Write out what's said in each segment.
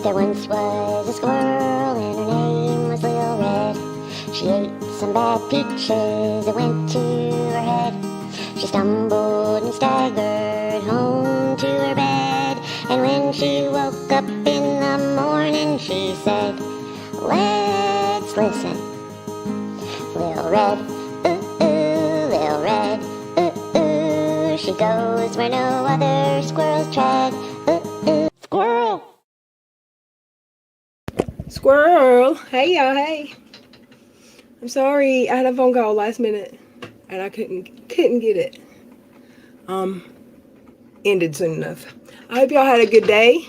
There once was a squirrel and her name was Lil Red. She ate some bad peaches that went to her head. She stumbled and staggered home to her bed. And when she woke up in the morning, she said, "Let's listen. Lil Red, Lil Red, she goes where no other squirrels tread. Squirrel!" Squirrel. Hey, y'all. Hey. I'm sorry. I had a phone call last minute and I couldn't get it ended soon enough. I hope y'all had a good day.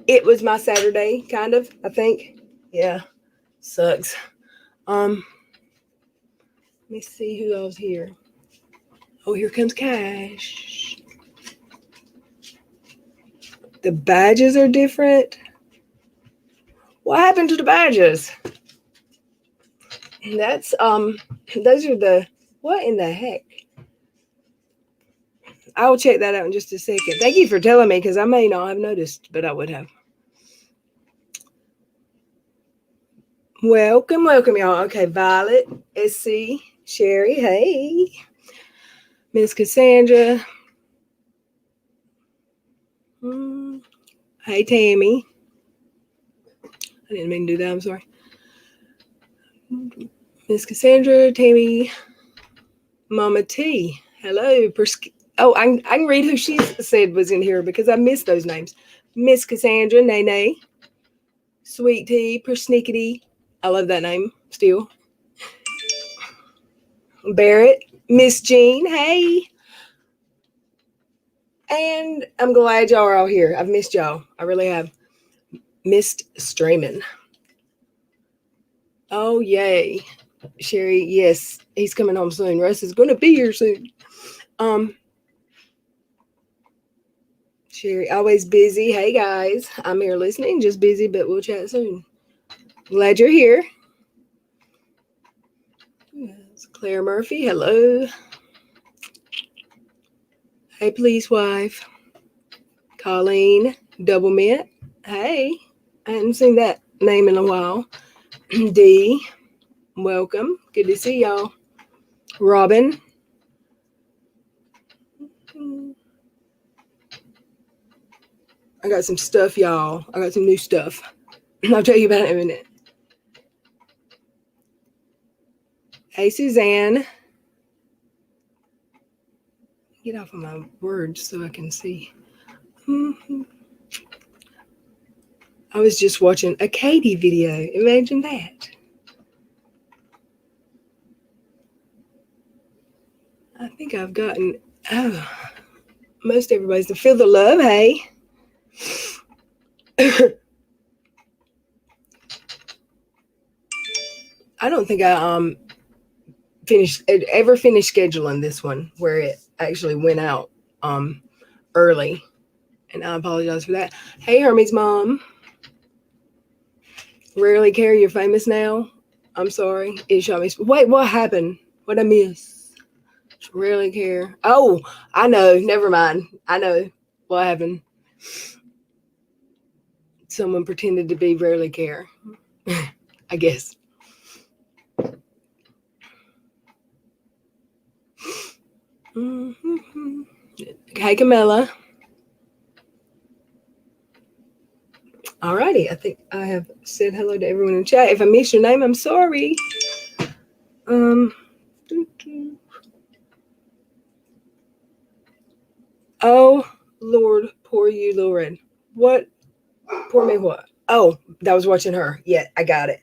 It was my Saturday, kind of, I think. Yeah. Sucks. Let me see who else here. Oh, here comes Cash. The badges are different. What happened to the badges? That's those are the, what in the heck? I'll check that out in just a second. Thank you for telling me, because I may not have noticed, but I would have. Welcome, y'all. Okay, Violet, SC, Sherry, hey. Miss Cassandra. Hey, Tammy. I didn't mean to do that. I'm sorry. Miss Cassandra, Tammy, Mama T. Hello. Oh, I can read who she said was in here because I missed those names. Miss Cassandra, Nene, Sweet Tea, Persnickety. I love that name still. Barrett, Miss Jean, hey. And I'm glad y'all are all here. I've missed y'all. I really have. Missed streaming. Oh, yay. Sherry, yes, he's coming home soon. Russ is going to be here soon. Sherry, always busy. Hey, guys. I'm here listening. Just busy, but we'll chat soon. Glad you're here. Yes, Claire Murphy, hello. Hey, please, wife. Colleen, Double Mint. Hey, I hadn't seen that name in a while. D, welcome. Good to see y'all. Robin. I got some stuff, y'all. I got some new stuff. I'll tell you about it in a minute. Hey, Suzanne. Get off of my words so I can see. I was just watching a Katie video. Imagine that. I think I've gotten, most everybody's to feel the love, hey. I don't think I ever finished scheduling this one where it actually went out early, and I apologize for that. Hey, Hermie's mom. Rarely care, you're famous now. I'm sorry. It shot me. Wait, what happened? What'd I miss? Rarely care. Oh, I know. Never mind. I know what happened. Someone pretended to be rarely care. I guess. Hey, Camilla. Alrighty, I think I have said hello to everyone in the chat. If I missed your name, I'm sorry. Oh, Lord, poor you, Lord. What? Poor me what? Oh, that was watching her. Yeah, I got it.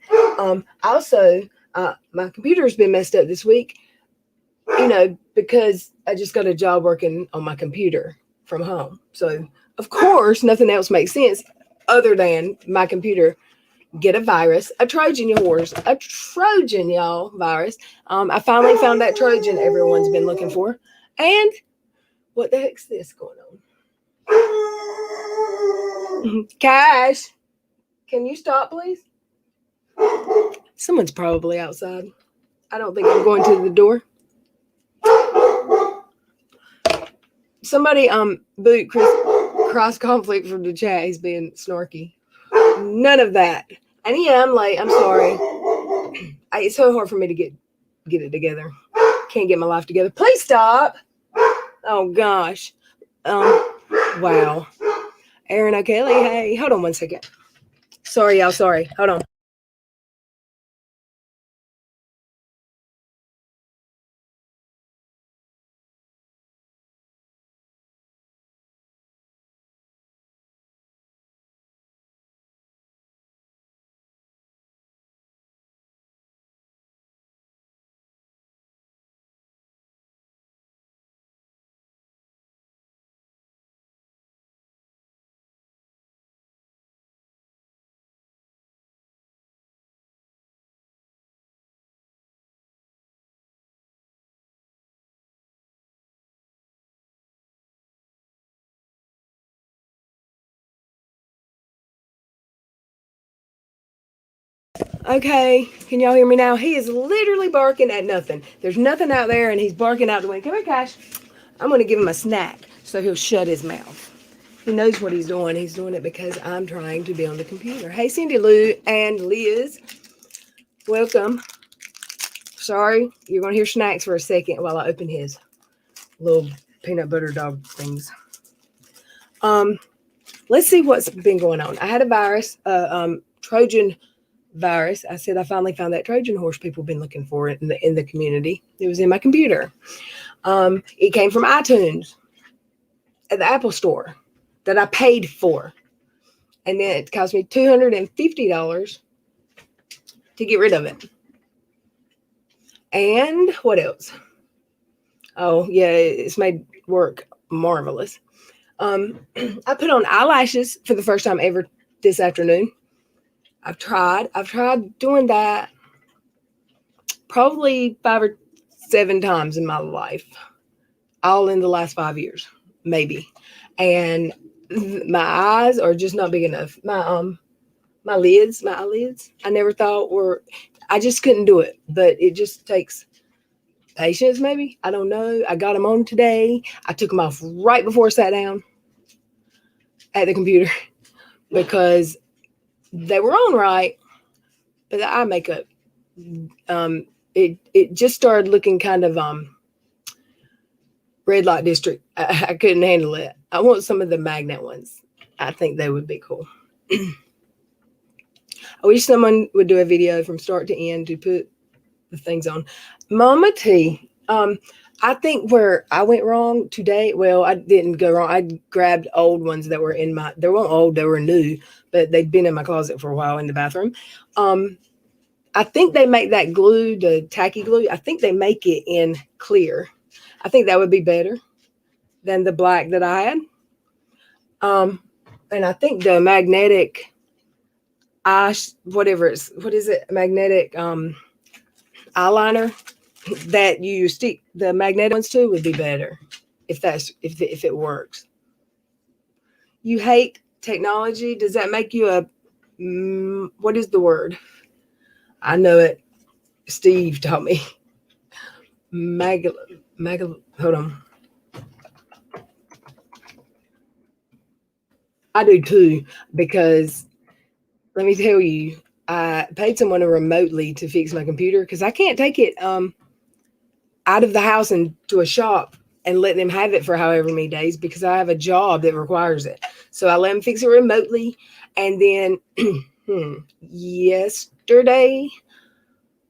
Also, my computer's been messed up this week, because I just got a job working on my computer from home. So, of course, nothing else makes sense other than my computer get a virus, a Trojan horse, a Trojan, y'all, virus. I finally found that Trojan everyone's been looking for. And what the heck's this going on? Cash, can you stop, please? Someone's probably outside. I don't think I'm going to the door. Somebody boot Cross Conflict from the chat. He's being snarky. None of that. And yeah, I'm late. I'm sorry. It's so hard for me to get it together. Can't get my life together. Please stop. Oh gosh. Wow. Aaron O'Kelly, hey, hold on one second. Sorry, y'all. Sorry. Hold on. Okay, can y'all hear me now? He is literally barking at nothing. There's nothing out there, and he's barking out the window. Come here, Cash. I'm going to give him a snack so he'll shut his mouth. He knows what he's doing. He's doing it because I'm trying to be on the computer. Hey, Cindy Lou and Liz. Welcome. Sorry, you're going to hear snacks for a second while I open his little peanut butter dog things. Let's see what's been going on. I had a virus, Trojan virus. I said I finally found that Trojan horse people have been looking for it in the community. It was in my computer. It came from iTunes at the Apple Store that I paid for. And then it cost me $250 to get rid of it. And what else? Oh, yeah, it's made work marvelous. I put on eyelashes for the first time ever this afternoon. I've tried doing that probably 5 or 7 times in my life, all in the last 5 years, maybe. And my eyes are just not big enough. My eyelids, I never thought were, I just couldn't do it. But it just takes patience, maybe. I don't know. I got them on today. I took them off right before I sat down at the computer because they were on right, but the eye makeup, it just started looking kind of red light district. I couldn't handle it. I want some of the magnet ones. I think they would be cool. I wish someone would do a video from start to end to put the things on. Mama T, I think where I went wrong today, well, I didn't go wrong. I grabbed old ones that were in they weren't old, they were new, but they'd been in my closet for a while in the bathroom. I think they make that glue, the tacky glue, I think they make it in clear. I think that would be better than the black that I had. And I think the magnetic magnetic eyeliner that you stick the magnetic ones to would be better if it works. You hate technology? Does that make you a what is the word? I know it. Steve taught me. Hold on. I do too, because let me tell you, I paid someone remotely to fix my computer because I can't take it out of the house and to a shop and let them have it for however many days because I have a job that requires it. So I let them fix it remotely. And then yesterday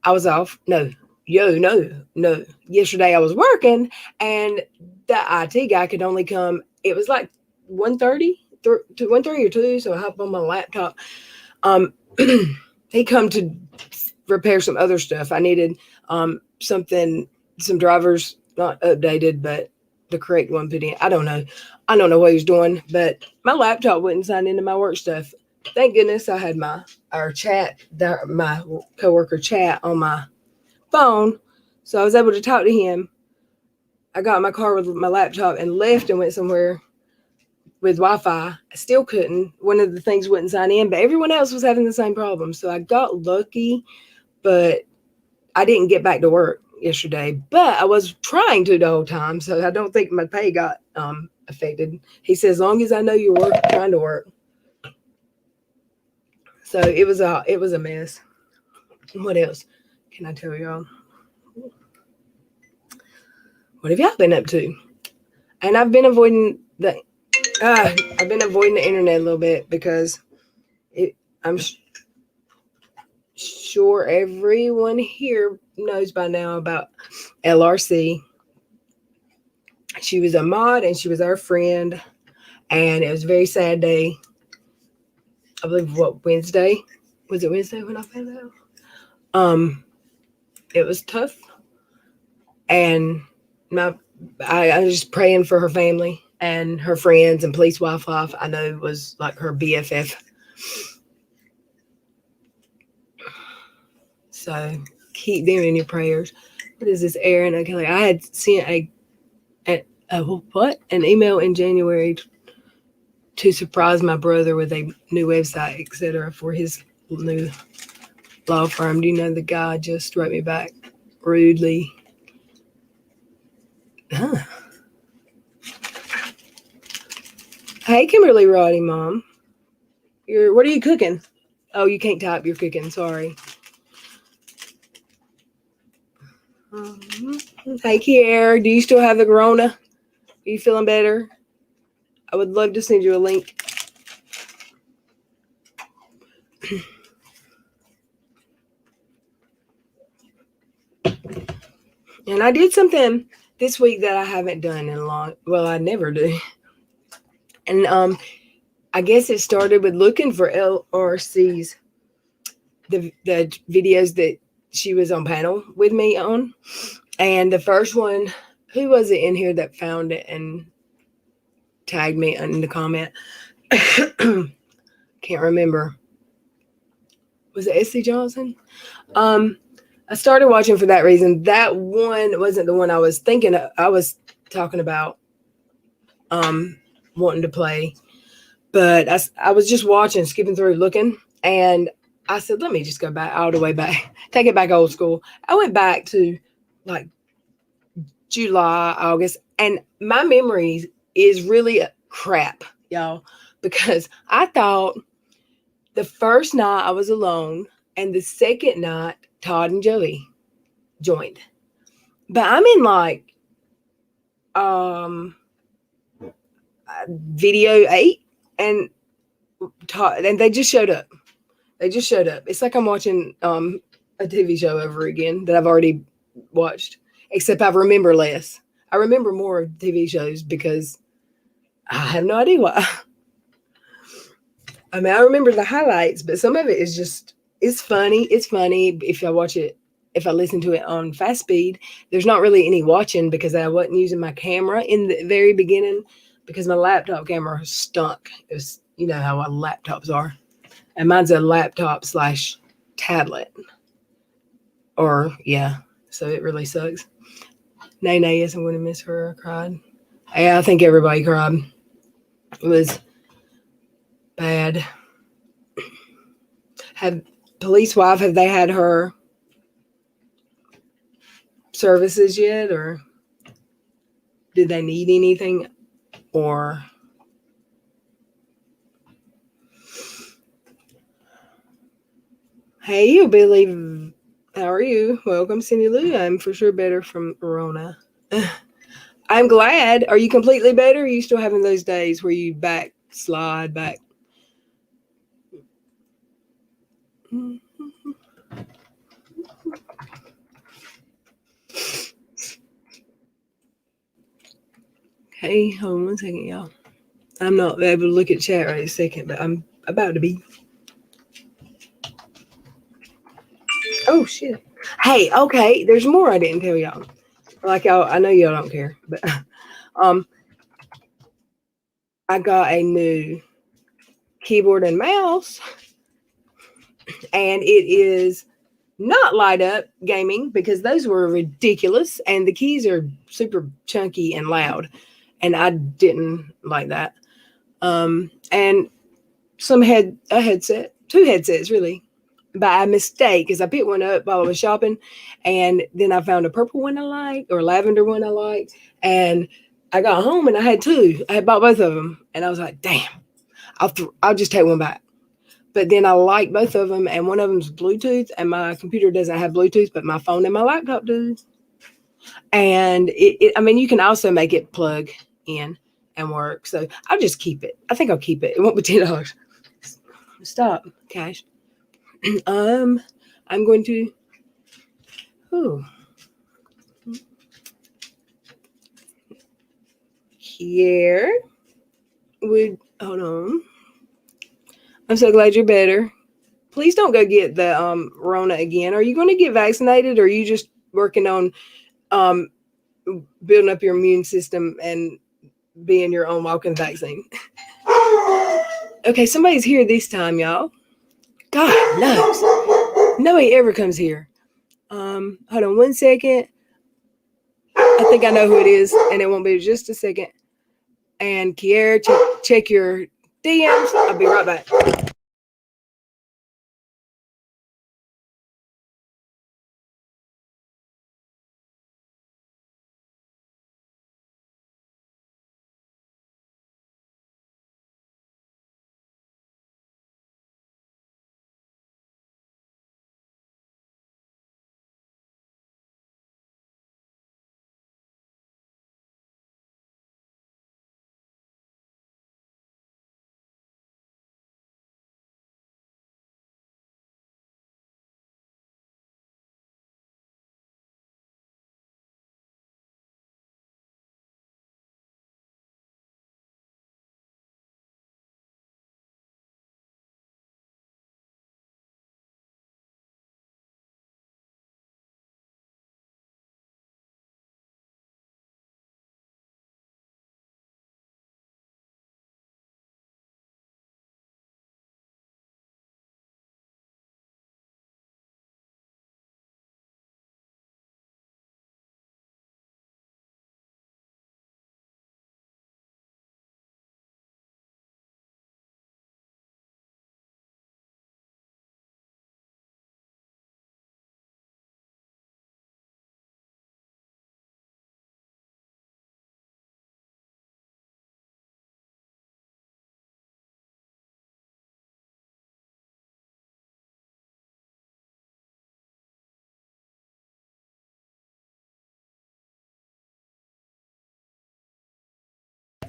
I was off. No. Yesterday I was working and the IT guy could only come. It was like 1:30 to 1:30 or 2. So I hopped on my laptop. He come to repair some other stuff. I needed some drivers not updated, but the correct one put in. I don't know what he was doing, but my laptop wouldn't sign into my work stuff. Thank goodness I had my coworker chat on my phone, so I was able to talk to him. I got in my car with my laptop and left and went somewhere with Wi-Fi. I still couldn't. One of the things wouldn't sign in, but everyone else was having the same problem. So I got lucky, but I didn't get back to work yesterday. But I was trying to the whole time, so I don't think my pay got affected. He says, as long as I know you're trying to work. So it was a mess. What else can I tell y'all? What have y'all been up to? And I've been avoiding the internet a little bit because I'm sure everyone here knows by now about LRC. She was a mod and she was our friend, and it was a very sad day. I believe Wednesday? Was it Wednesday when I found out? It was tough, and I was just praying for her family and her friends and police wife. I know was like her BFF. So keep them in your prayers. What is this, Aaron? Okay, I had sent an email in January to surprise my brother with a new website, etc., for his new law firm. Do you know the guy just wrote me back rudely? Huh. Hey, Kimberly Roddy, Mom. What are you cooking? Oh, you can't type. You're cooking. Sorry. Hey, Kier. Do you still have the corona? Are you feeling better? I would love to send you a link. And I did something this week that I haven't done in a long. Well, I never do. And I guess it started with looking for LRC's the videos that she was on panel with me on. And the first one, who was it in here that found it and tagged me in the comment? Can't remember. Was it SC Johnson? I started watching for that reason. That one wasn't the one I was thinking of. I was talking about wanting to play. But I was just watching, skipping through, looking, and I said, let me just go back all the way back, take it back old school. I went back to like July, August, and my memory is really crap, y'all, because I thought the first night I was alone and the second night Todd and Joey joined. But I'm in like video 8 and they just showed up. It's like I'm watching a TV show over again that I've already watched, except I remember less. I remember more of TV shows because I have no idea why. I mean, I remember the highlights, but some of it is just, it's funny. It's funny if I watch it, if I listen to it on fast speed. There's not really any watching because I wasn't using my camera in the very beginning because my laptop camera stunk. It was, you know how laptops are. And mine's a laptop / tablet. Or, yeah, so it really sucks. Nay, yes, I'm going to miss her. I cried. Yeah, I think everybody cried. It was bad. Have police wife, have they had her services yet? Or did they need anything? Or... Hey, you, Billy. How are you? Welcome, Cindy Lou. I'm for sure better from Corona. I'm glad. Are you completely better? Or are you still having those days where you slide back? Hey, hold on one second, y'all. I'm not able to look at chat right a second, but I'm about to be. Oh, shit. Hey, okay, there's more I didn't tell y'all. Like y'all, I know y'all don't care, but I got a new keyboard and mouse, and it is not light up gaming because those were ridiculous, and the keys are super chunky and loud, and I didn't like that. And a headset, 2 headsets really, by mistake, because I picked one up while I was shopping, and then I found a purple one I like, or lavender one I like, and I got home and I had 2. I had bought both of them, and I was like, damn, I'll just take one back. but then I like both of them, and one of them's Bluetooth, and my computer doesn't have Bluetooth, but my phone and my laptop do. And I mean, you can also make it plug in and work. So I'll just keep it. I think I'll keep it. It won't be $10. Stop, Cash. I'm going to. Oh, here. Hold on. I'm so glad you're better. Please don't go get the Rona again. Are you going to get vaccinated, or are you just working on um building up your immune system and being your own walking vaccine? Okay, somebody's here this time, y'all. God knows. Nobody ever comes here. Hold on 1 second. I think I know who it is, and it won't be just a second. And Kiera, check your DMs. I'll be right back.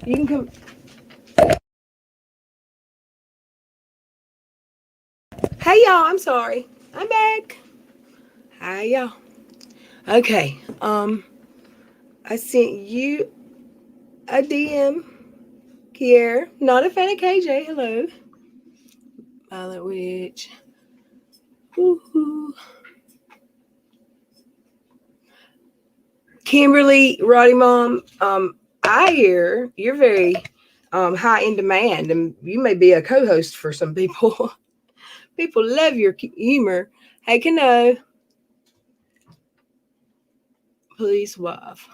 You can come. Hey y'all, I'm sorry. I'm back. Hi y'all. Okay. I sent you a DM, Kiera. Not a fan of KJ. Hello. Violet Witch. Woo-hoo. Kimberly, Roddy Mom. I hear you're very high in demand, and you may be a co-host for some people. People love your humor. Hey, Kano. Police wife.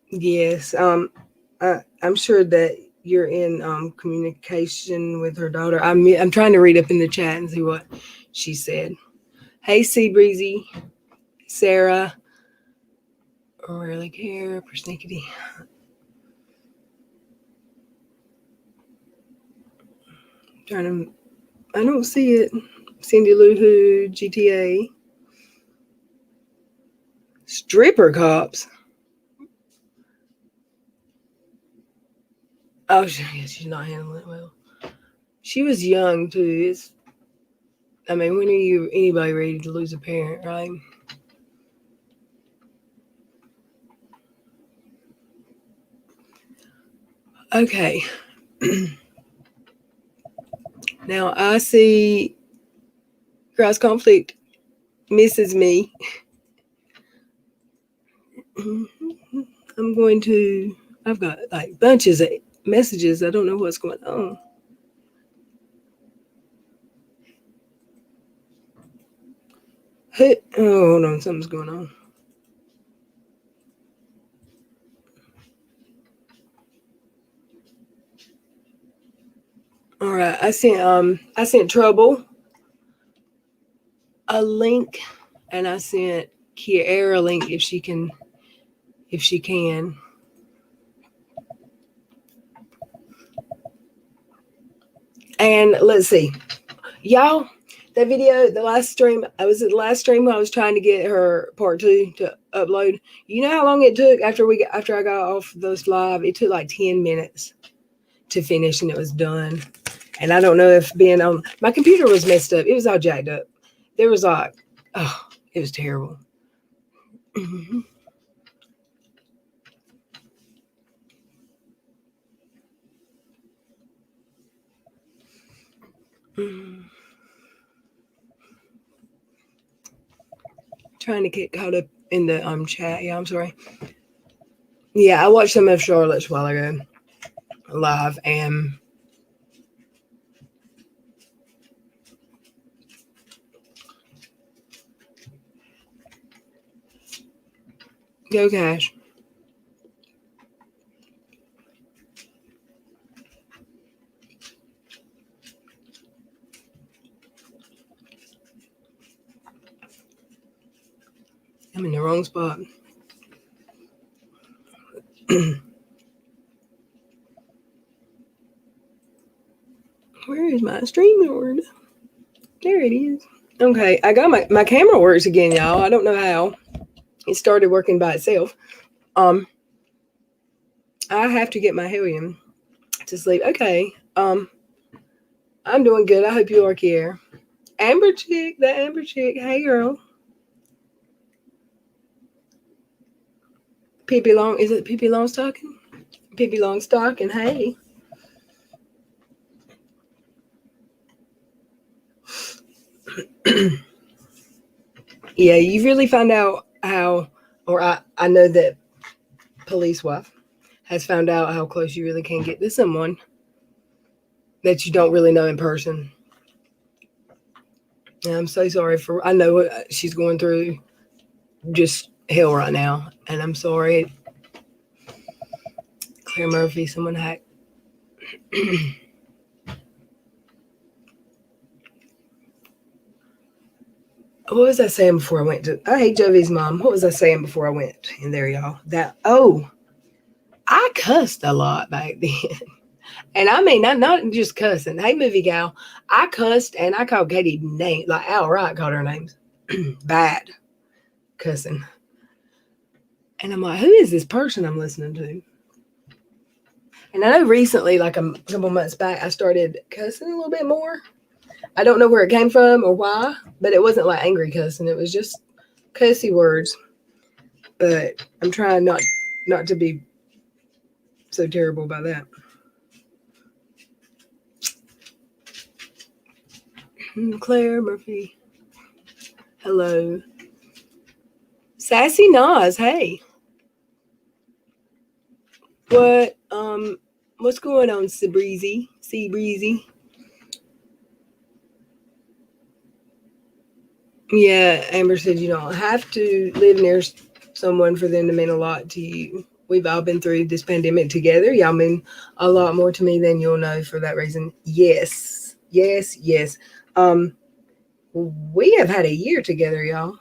Yes. I'm sure that you're in communication with her daughter. I'm trying to read up in the chat and see what she said. Hey, Sea Breezy, Sarah. Rarely care. Persnickety. Trying to. I don't see it. Cindy Lou Who, GTA. Stripper cops. Oh, yeah, she's not handling it well. She was young too. I mean, when are anybody ready to lose a parent, right? Okay. Now I see cross conflict misses me. I've got like bunches of messages. I don't know what's going on. Hey, oh, hold on, something's going on. All right, I sent Trouble a link, and I sent Kiera a link if she can. And let's see, y'all. That video, the last stream, I was at the last stream when I was trying to get her part 2 to upload. You know how long it took after I got off those live? It took like 10 minutes to finish, and it was done. And I don't know if being on my computer was messed up. It was all jacked up. There was like, oh, it was terrible. Trying to get caught up in the chat. Yeah, I'm sorry. Yeah, I watched some of Charlotte's a while ago live, and go Cash. I'm in the wrong spot. Where is my stream board? There it is. Okay, I got my camera works again, y'all. I don't know how. It started working by itself. I have to get my hellion to sleep. Okay. I'm doing good. I hope you are, Kier. Amber chick, the Amber chick. Hey, girl. Pippi Long. Is it Pippi Longstocking? Pippi Longstocking. Hey. Yeah, you really find out how, or I know that police wife has found out how close you really can get to someone that you don't really know in person. And I'm so sorry I know what she's going through, just hell right now, and I'm sorry. Claire Murphy, someone hacked. What was I saying before I went to? I hate Jovi's mom. What was I saying before I went in there, y'all? I cussed a lot back then. And I mean, not just cussing. Hey, movie gal, I cussed and I called Katie names, like outright called her names. Bad cussing. And I'm like, who is this person I'm listening to? And I know recently, like a couple months back, I started cussing a little bit more. I don't know where it came from or why, but it wasn't like angry cussing. It was just cussy words. But I'm trying not to be so terrible about that. Claire Murphy. Hello. Sassy Nas, hey. What's going on, Sea Breezy? Yeah, Amber said you don't have to live near someone for them to mean a lot to you. We've all been through this pandemic together. Y'all mean a lot more to me than you'll know for that reason. Yes. We have had a year together, y'all.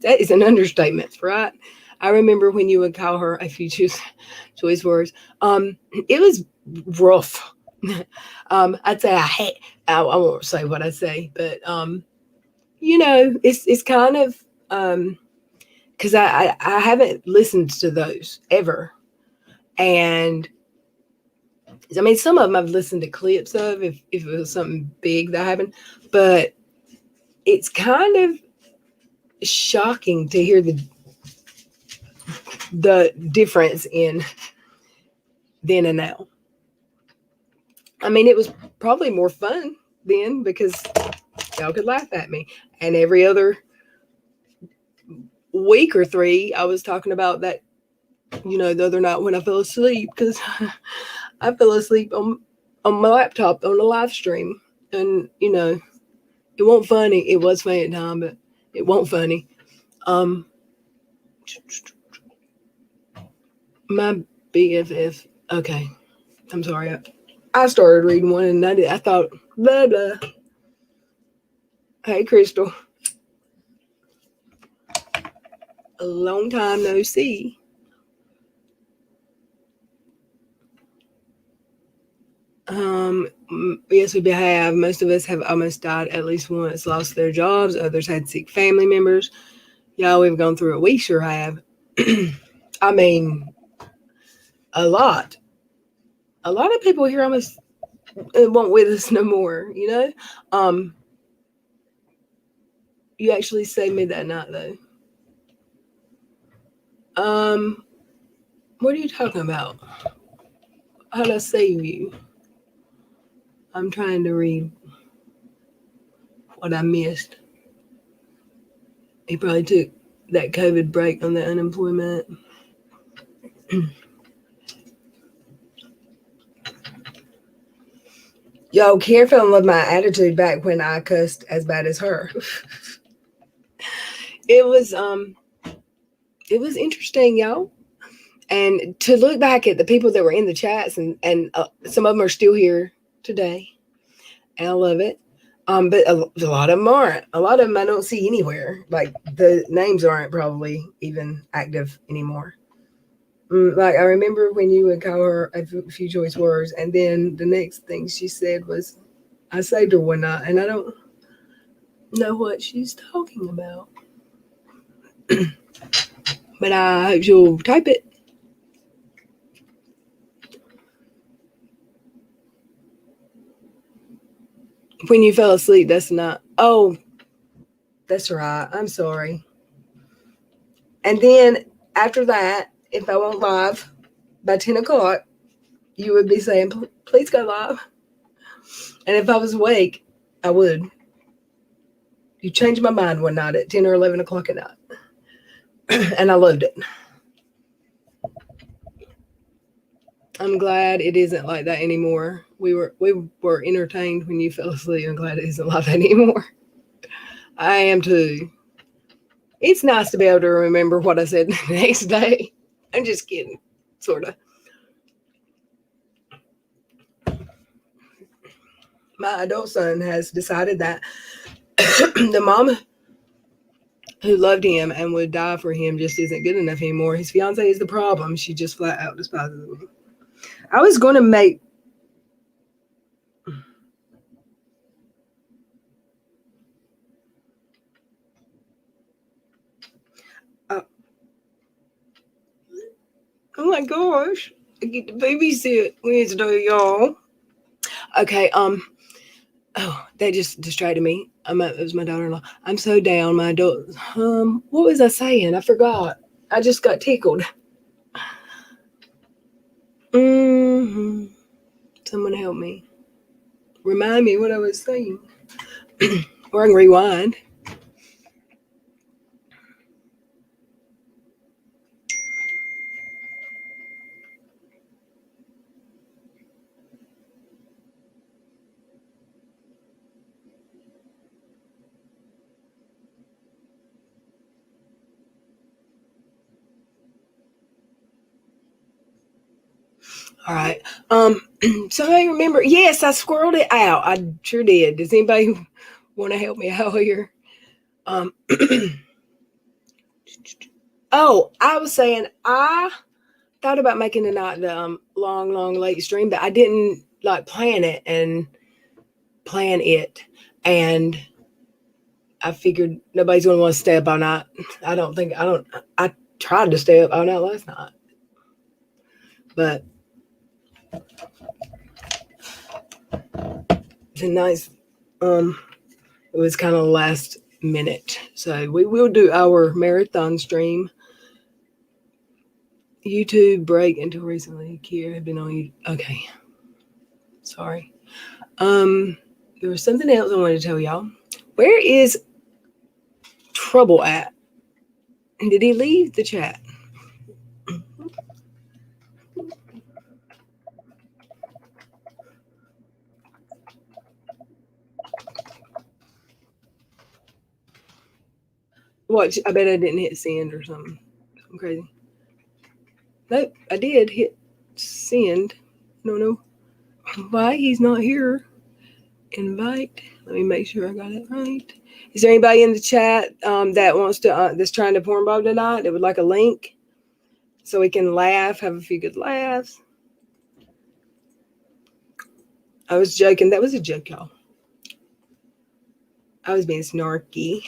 That is an understatement, right? I remember when you would call her, if you choose choice words, it was rough. I'd say I won't say what I say, but it's kind of because I haven't listened to those ever, and I mean some of them I've listened to clips of if it was something big that happened, but it's kind of shocking to hear the difference in then and now. I mean, it was probably more fun then because y'all could laugh at me. And every other week or 3, I was talking about that, the other night when I fell asleep, because I fell asleep on my laptop on a live stream. And, it wasn't funny. It was funny at the time, but it wasn't funny. My BFF. Okay. I'm sorry. I started reading one and I thought, blah, blah. Hey, Crystal. A long time no see. Yes, we have. Most of us have almost died at least once, lost their jobs. Others had sick family members. Y'all, we've gone through it. We sure have. I mean, a lot. A lot of people here almost won't with us no more, you know? You actually saved me that night, though. What are you talking about? How'd I save you? I'm trying to read what I missed. He probably took that COVID break on the unemployment. Yo, Karen fell in love with my attitude back when I cussed as bad as her. It was interesting, y'all. And to look back at the people that were in the chats, and some of them are still here today, and I love it. But a lot of them aren't. A lot of them I don't see anywhere. Like the names aren't probably even active anymore. Like I remember when you would call her a few choice words, and then the next thing she said was, "I saved her one night," and I don't know what she's talking about. But I hope you'll type it. When you fell asleep, that's not. Oh, that's right. I'm sorry. And then after that, if I went live by 10 o'clock, you would be saying, please go live. And if I was awake, I would. You changed my mind one night at 10 or 11 o'clock at night. And I loved it. I'm glad it isn't like that anymore. We were entertained when you fell asleep. I'm glad it isn't like that anymore. I am too. It's nice to be able to remember what I said the next day. I'm just kidding, sort of. My adult son has decided that the mom who loved him and would die for him just isn't good enough anymore. His fiance is the problem. She just flat out despises him. I was going to make... oh my gosh. I get to babysit Wednesday, y'all. Okay, oh, that just distracted me. It was my daughter-in-law. I'm so down. My adult... what was I saying? I forgot. I just got tickled. Someone help me. Remind me what I was saying. Or I can rewind. All right. Somebody remember? Yes, I squirreled it out. I sure did. Does anybody want to help me out here? Oh, I was saying I thought about making tonight the long late stream, but I didn't like plan it. And I figured nobody's gonna want to stay up all night. I tried to stay up all night last night, but tonight's it was kind of last minute, so we will do our marathon stream. YouTube break until recently. Kier had been on YouTube. Okay, sorry. There was something else I wanted to tell y'all. Where is Trouble at? Did he leave the chat? What? I bet I didn't hit send or something. Something crazy. Nope, I did hit send. No. Why he's not here? Invite. Let me make sure I got it right. Is there anybody in the chat that wants to that's trying to porn Bob tonight that would like a link so we can laugh, have a few good laughs? I was joking. That was a joke, y'all. I was being snarky.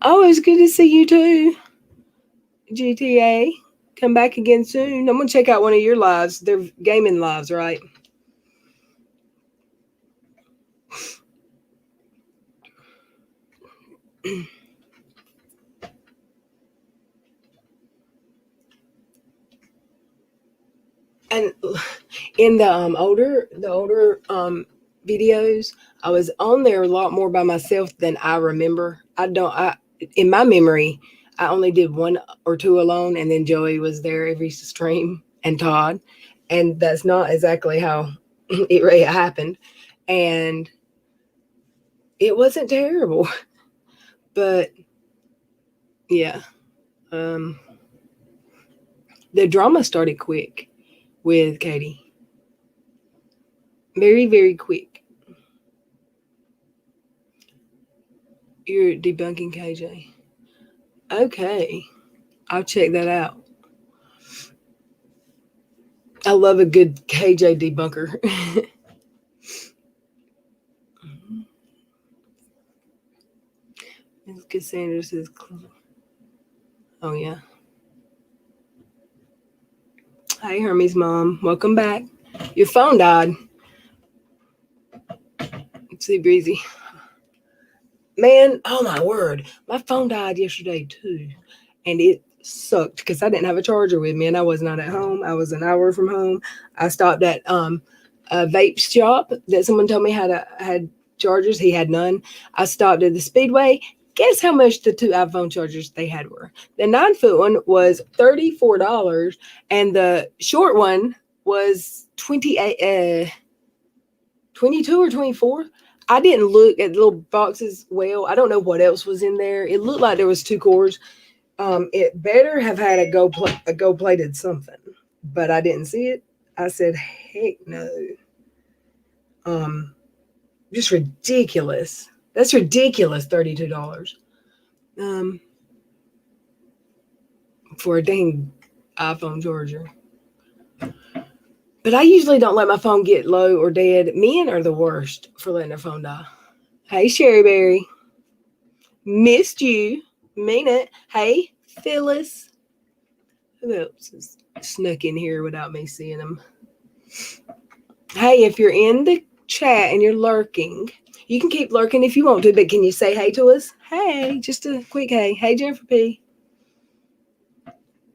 Oh, it's good to see you too, GTA. Come back again soon. I'm gonna check out one of your lives. They're gaming lives, right? And in the older videos, I was on there a lot more by myself than I remember. I in my memory, I only did one or two alone, and then Joey was there every stream and Todd, and that's not exactly how it really happened. And it wasn't terrible, but yeah, the drama started quick with Katie, very very quick. You're debunking KJ. Okay, I'll check that out. I love a good KJ debunker. Miss Cassandra says, oh yeah. Hi, Hermes' mom. Welcome back. Your phone died. See, Breezy. Man, oh my word. My phone died yesterday too. And it sucked because I didn't have a charger with me and I was not at home. I was an hour from home. I stopped at a vape shop that someone told me had chargers. He had none. I stopped at the Speedway. Guess how much the two iPhone chargers they had were? The 9-foot one was $34 and the short one was 22 or 24. I didn't look at the little boxes well. I don't know what else was in there. It looked like there was 2 cords. It better have had a gold plated something, but I didn't see it. I said, heck no. Just ridiculous. That's ridiculous. $32. For a dang iPhone charger. But I usually don't let my phone get low or dead. Men are the worst for letting their phone die. Hey, Sherry Berry. Missed you. Mean it. Hey, Phyllis. Who else is snuck in here without me seeing them? Hey, if you're in the chat and you're lurking, you can keep lurking if you want to, but can you say hey to us? Hey, just a quick hey. Hey, Jennifer P.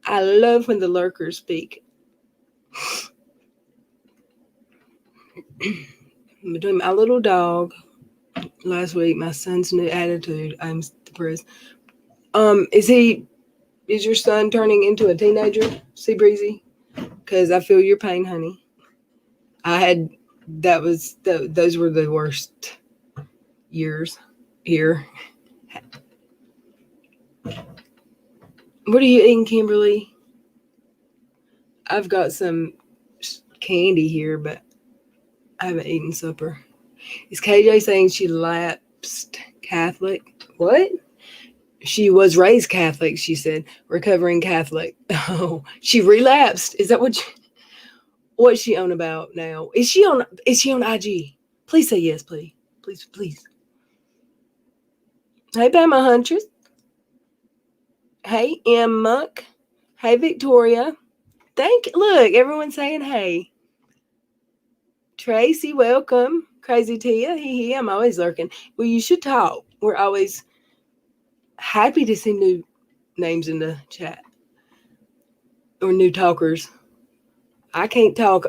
I love when the lurkers speak. Between my little dog last week, my son's new attitude, I'm depressed. Is your son turning into a teenager, Sea Breezy? Because I feel your pain, honey. Those were the worst years here. What are you eating, Kimberly? I've got some candy here, but I haven't eaten supper. Is KJ saying she lapsed Catholic? What? She was raised Catholic, she said. Recovering Catholic. Oh, she relapsed. Is that what's she on about now? Is she on IG? Please say yes, please. Please. Hey, Bama Huntress. Hey, M Muck. Hey, Victoria. Look, everyone's saying hey. Tracy, welcome. Crazy Tia, hee. I'm always lurking. Well, you should talk. We're always happy to see new names in the chat or new talkers. I can't talk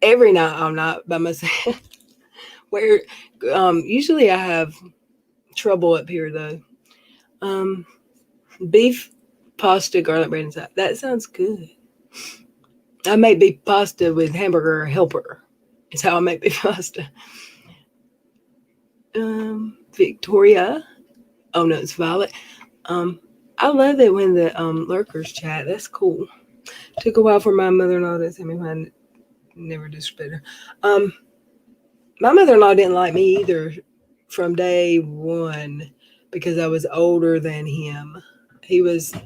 every night. I'm not by myself. Where usually I have trouble up here though. Beef, pasta, garlic bread, and salad. That sounds good. I make beef pasta with hamburger helper. It's how I make beef pasta. Victoria. Oh no, it's Violet. I love it when the lurkers chat. That's cool. Took a while for my mother-in-law to tell me I never disrespect her. My mother-in-law didn't like me either from day one because I was older than him. He was a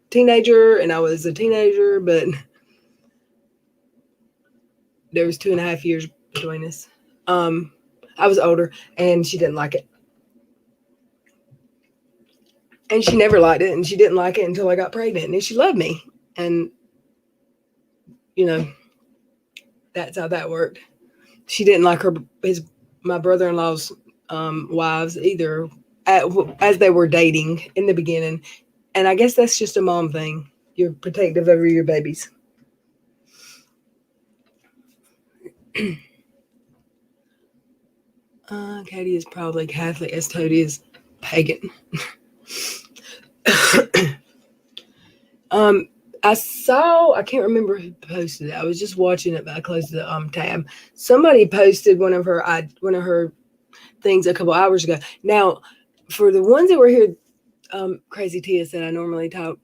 teenager and I was a teenager, but there was 2.5 years between us. I was older, and she didn't like it. And she never liked it, and she didn't like it until I got pregnant. And she loved me. And, you know, that's how that worked. She didn't like my brother-in-law's wives either, as they were dating in the beginning. And I guess that's just a mom thing. You're protective over your babies. Katie is probably Catholic, as Toady is pagan. I can't remember who posted it. I was just watching it, but I closed the tab. Somebody posted one of her things a couple hours ago. Now, for the ones that were here, Crazy Tia said I normally talk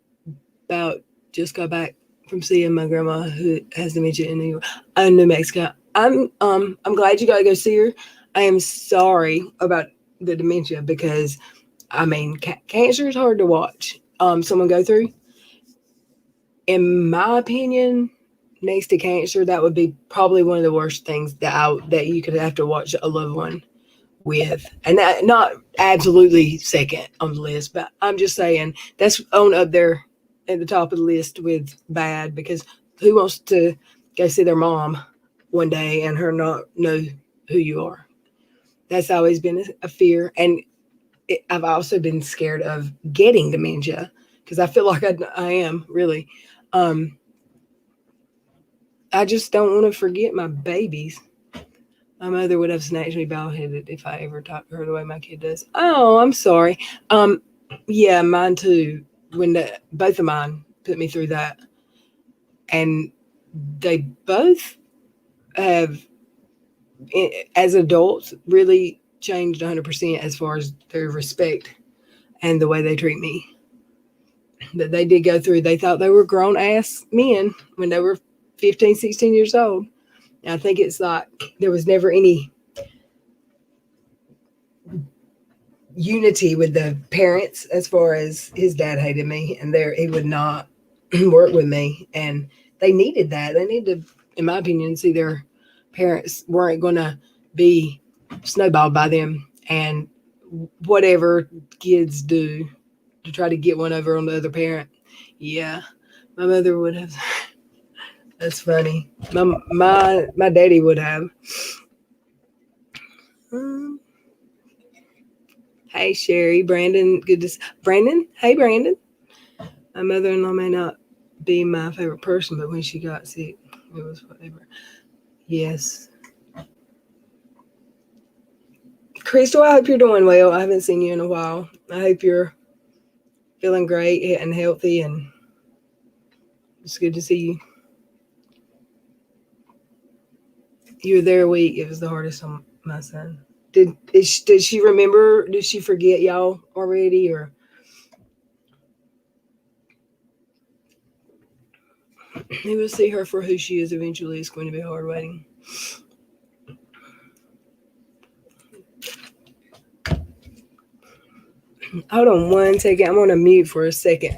about just got back from seeing my grandma who has dementia in New Mexico. I'm glad you got to go see her. I am sorry about the dementia because, I mean, cancer is hard to watch. Someone go through. In my opinion, next to cancer, that would be probably one of the worst things that you could have to watch a loved one with, and that not absolutely second on the list, but I'm just saying that's on up there at the top of the list with bad, because who wants to go see their mom one day and her not know who you are? That's always been a fear, and I've also been scared of getting dementia because I feel like I am really. I just don't want to forget my babies. My mother would have snatched me bald-headed if I ever talked to her the way my kid does. Oh, I'm sorry. Yeah, mine too. When both of mine put me through that, and they both have, as adults, really changed 100% as far as their respect and the way they treat me. That they did go through. They thought they were grown-ass men when they were 15, 16 years old. And I think it's like there was never any unity with the parents, as far as his dad hated me and he would not work with me, and they needed that. They needed, in my opinion, see their parents weren't going to be snowballed by them and whatever kids do to try to get one over on the other parent. Yeah, my mother would have. That's funny. My daddy would have. Hey, Sherry, Brandon, Brandon, hey, Brandon. My mother-in-law may not be my favorite person, but when she got sick, it was whatever. Yes. Crystal, I hope you're doing well. I haven't seen you in a while. I hope you're feeling great and healthy, and it's good to see you. You were there a week. It was the hardest on my son. Did she remember? Did she forget y'all already, or? We will see her for who she is eventually. It's going to be hard waiting. Hold on one second. I'm on a mute for a second.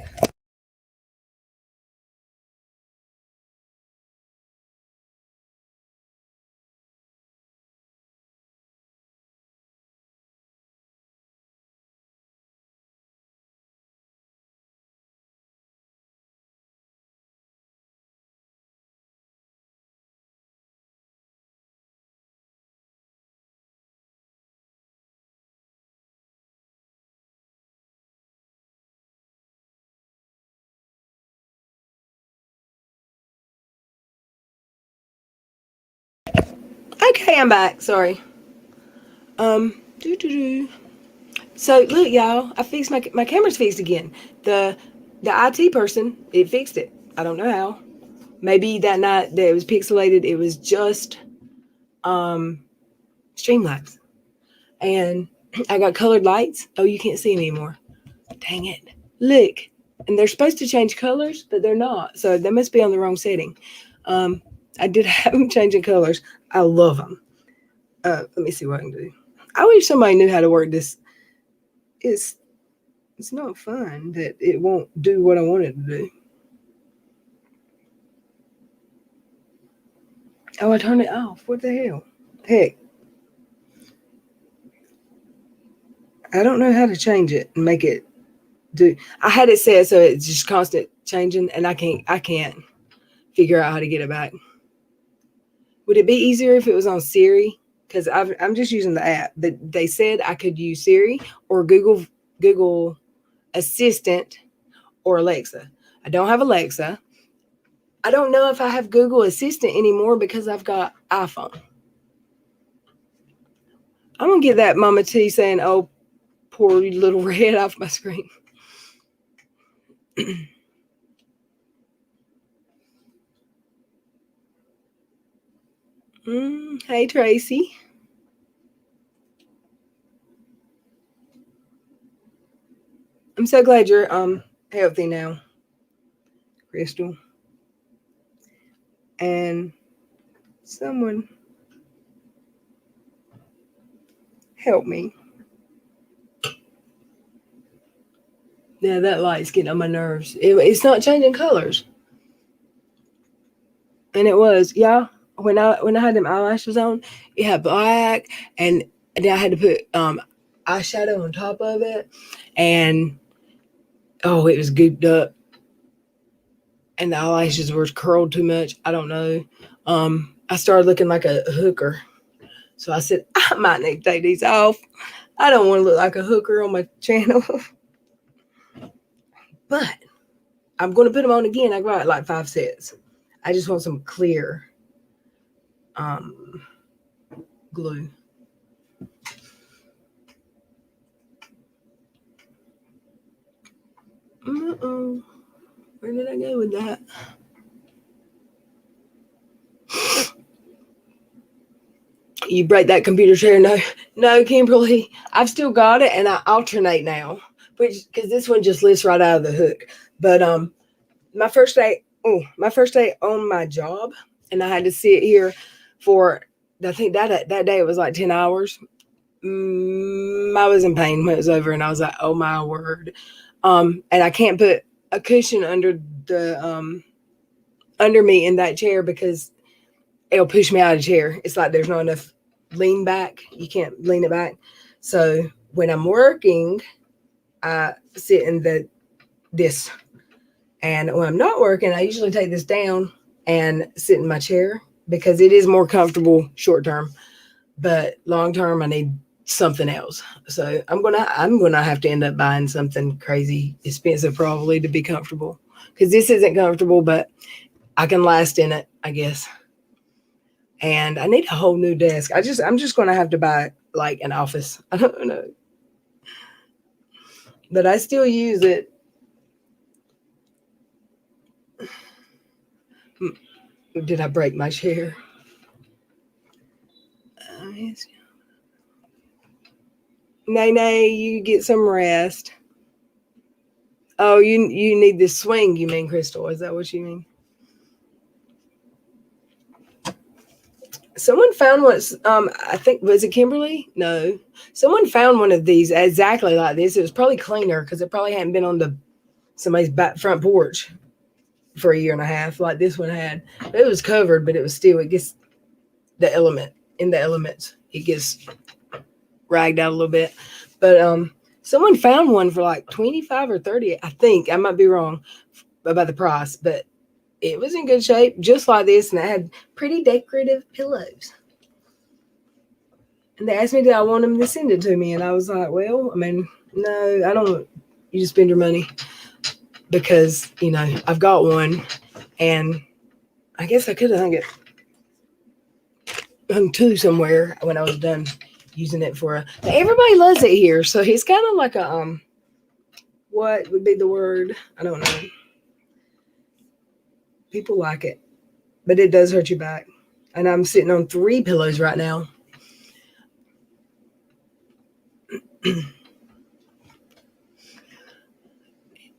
Okay, I'm back. Sorry. So look, y'all, I fixed my camera's fixed again. The IT person, it fixed it. I don't know how. Maybe that night that it was pixelated, it was just Streamlabs. And I got colored lights. Oh, you can't see them anymore. Dang it. Look. And they're supposed to change colors, but they're not. So they must be on the wrong setting. I did have them changing colors. I love them. Let me see what I can do. I wish somebody knew how to work this. It's not fun that it won't do what I want it to do. Oh, I turned it off. What the hell? Heck. I don't know how to change it and make it do. I had it set so it's just constant changing, and I can't figure out how to get it back. Would it be easier if it was on Siri? Because I'm just using the app, but they said I could use Siri or Google Assistant or Alexa. I don't have Alexa. I don't know if I have Google Assistant anymore because I've got iPhone. I'm gonna get that Mama T saying, "Oh, poor little red," off my screen. Hey Tracy. I'm so glad you're healthy now, Crystal. And someone help me. Yeah, that light's getting on my nerves. It's not changing colors. And it was, yeah. When I had them eyelashes on, it had black, and then I had to put eyeshadow on top of it, and oh, it was gooped up, and the eyelashes were curled too much. I don't know. I started looking like a hooker, so I said I might need to take these off. I don't want to look like a hooker on my channel, but I'm going to put them on again. I got like 5 sets. I just want some clear glue. Uh-oh. Where did I go with that? You break that computer chair? No, Kimberly. I've still got it, and I alternate now, because this one just lifts right out of the hook. But my first day on my job, and I had to sit here for, I think that day it was like 10 hours. I was in pain when it was over, and I was like, oh my word. And I can't put a cushion under me in that chair because it'll push me out of the chair. It's like there's not enough lean back. You can't lean it back. So when I'm working, I sit in this. And when I'm not working, I usually take this down and sit in my chair because it is more comfortable short term. But long term, I need something else. So I'm gonna have to end up buying something crazy expensive probably to be comfortable, because this isn't comfortable, but I can last in it, I guess. And I need a whole new desk. I'm just gonna have to buy like an office. I don't know, but I still use it. Did I break my chair? Yes. Nay, you get some rest. Oh, you need this swing, you mean, Crystal? Is that what you mean? Someone found one. I think, was it Kimberly? No, someone found one of these exactly like this. It was probably cleaner because it probably hadn't been on somebody's back front porch for a year and a half like this one had. It was covered, but it gets the elements. It gets ragged out a little bit. But someone found one for like 25 or 30. I think I might be wrong about the price, but it was in good shape, just like this, and it had pretty decorative pillows. And they asked me, did I want them to send it to me? And I was like, well, I mean, no, I don't. You just spend your money because, I've got one, and I guess I could have hung two somewhere when I was done using it everybody loves it here. So it's kind of like a, what would be the word? I don't know. People like it, but it does hurt your back. And I'm sitting on 3 pillows right now.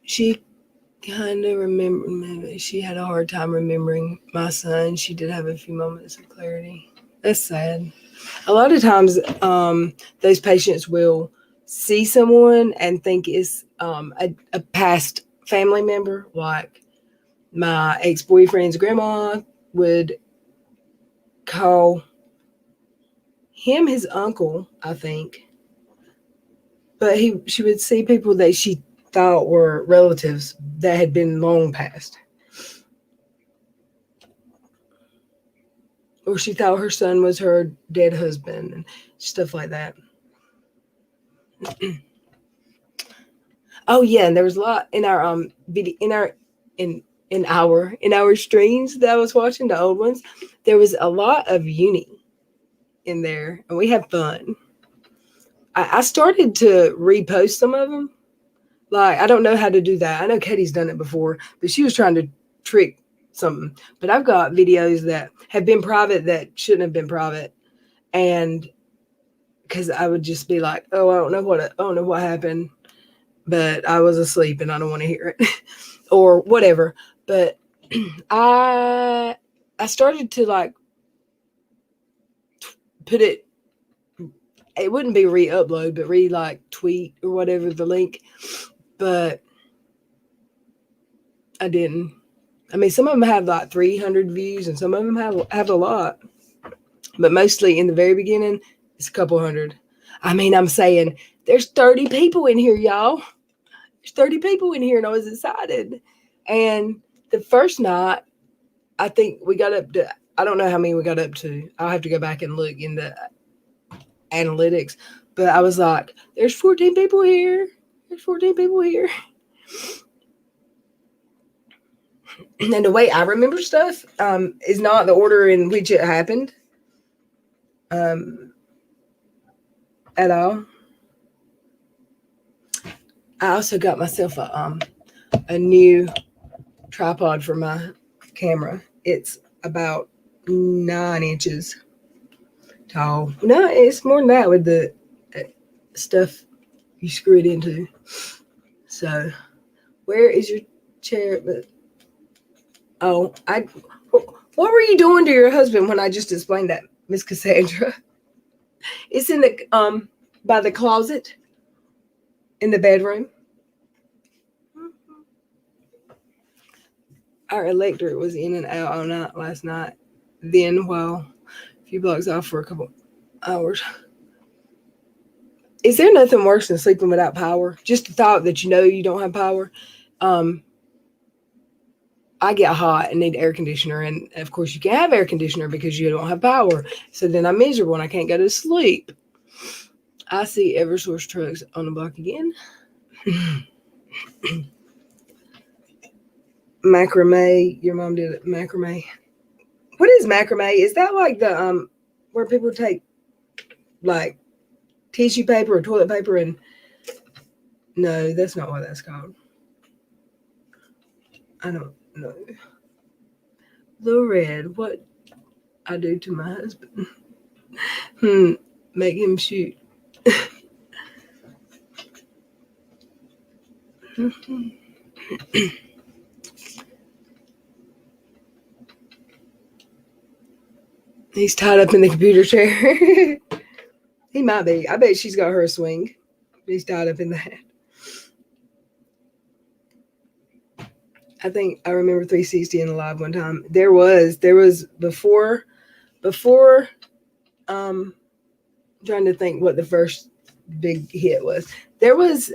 She kind of maybe she had a hard time remembering my son. She did have a few moments of clarity. That's sad. A lot of times, those patients will see someone and think it's a past family member. Like my ex-boyfriend's grandma would call him his uncle, I think. But she would see people that she thought were relatives that had been long past. Or she thought her son was her dead husband and stuff like that. Oh yeah, and there was a lot in our video in our streams that I was watching, the old ones. There was a lot of uni in there, and we had fun. I started to repost some of them. Like, I don't know how to do that. I know Katie's done it before, but she was trying to trick something. But I've got videos that have been private that shouldn't have been private, and because I would just be like, oh, I don't know what happened, but I was asleep and I don't want to hear it or whatever. But I started to like put it wouldn't be re-upload, but like tweet or whatever the link. But I didn't. I mean, some of them have like 300 views and some of them have a lot. But mostly in the very beginning, it's a couple hundred. I mean, I'm saying there's 30 people in here, y'all. There's 30 people in here, and I was excited. And the first night, I think we got up to, I don't know how many we got up to. I'll have to go back and look in the analytics. But I was like, there's 14 people here. There's 14 people here. And the way I remember stuff is not the order in which it happened at all. I also got myself a new tripod for my camera. It's about 9 inches tall. No, it's more than that with the stuff you screw it into. So, where is your chair? Oh, what were you doing to your husband when I just explained that, Miss Cassandra? It's in the by the closet in the bedroom. Our electric was in and out all night last night. Then, while a few blocks off for a couple hours. Is there nothing worse than sleeping without power? Just the thought that you know you don't have power. I get hot and need air conditioner, and of course you can't have air conditioner because you don't have power. So then I'm miserable and I can't go to sleep. I see Eversource trucks on the block again. Macrame. Your mom did it. Macrame. What is macrame? Is that like the where people take like tissue paper or toilet paper and no, that's not what that's called. I don't know. LilRed, what I do to my husband? Make him shoot. He's tied up in the computer chair. He might be. I bet she's got her a swing. He's tied up in that. I think I remember 360 in the live one time. There was before trying to think what the first big hit was. It was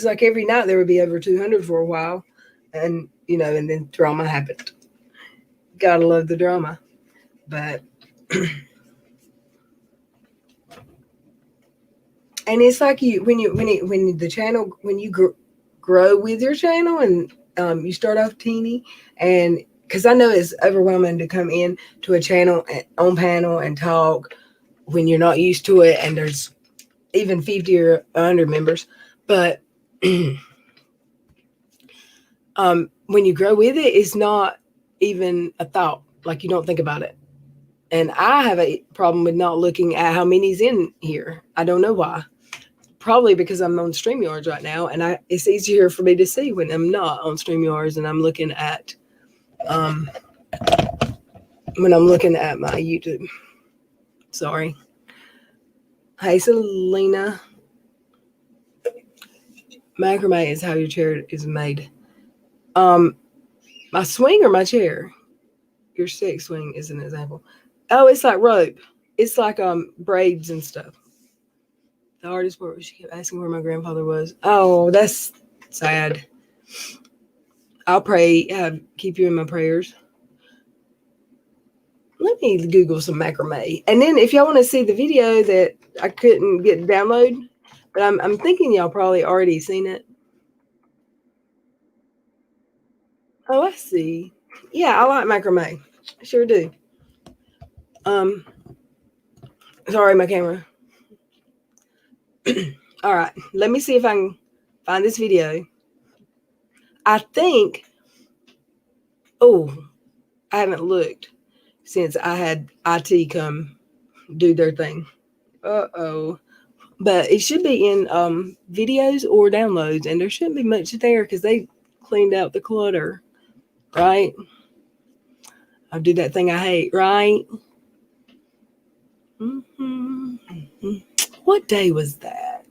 like every night there would be over 200 for a while, and and then drama happened. Gotta love the drama. But and it's like when you grow with your channel and you start off teeny, and because I know it's overwhelming to come in to a channel on panel and talk when you're not used to it, and there's even 50 or 100 members, but when you grow with it, it's not even a thought. Like, you don't think about it. And I have a problem with not looking at how many's in here. I don't know why. Probably because I'm on StreamYards right now, and it's easier for me to see when I'm not on StreamYards and I'm looking at when I'm looking at my YouTube. Sorry. Hey, Selena. Macrame is how your chair is made. My swing or my chair? Your stick swing is an example. Oh, it's like rope. It's like braids and stuff. The hardest part was she kept asking where my grandfather was. Oh, that's sad. I'll pray, keep you in my prayers. Let me Google some macrame. And then if y'all want to see the video that I couldn't get download, but I'm thinking y'all probably already seen it. Oh, I see. Yeah, I like macrame. I sure do. Sorry, my camera. All right, let me see if I can find this video. I think, oh, I haven't looked since I had IT come do their thing. Uh-oh. But it should be in videos or downloads, and there shouldn't be much there because they cleaned out the clutter, right? I'll do that thing I hate, right? Mm-hmm. What day was that?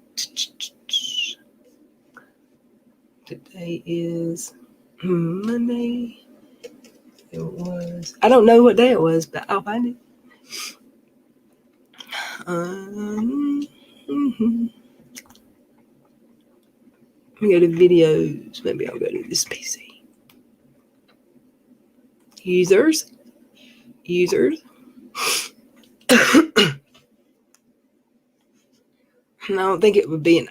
Today is Monday. It was. I don't know what day it was, but I'll find it. Mm-hmm. Let me go to videos. Maybe I'll go to this PC. Users. I don't think it would be in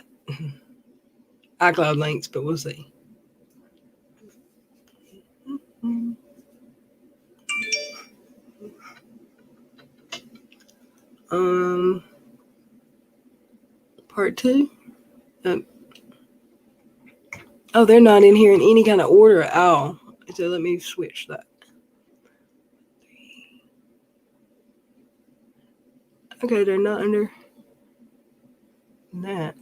iCloud links, but we'll see. Part 2. Oh, they're not in here in any kind of order at all. So let me switch that. Okay, they're not under that.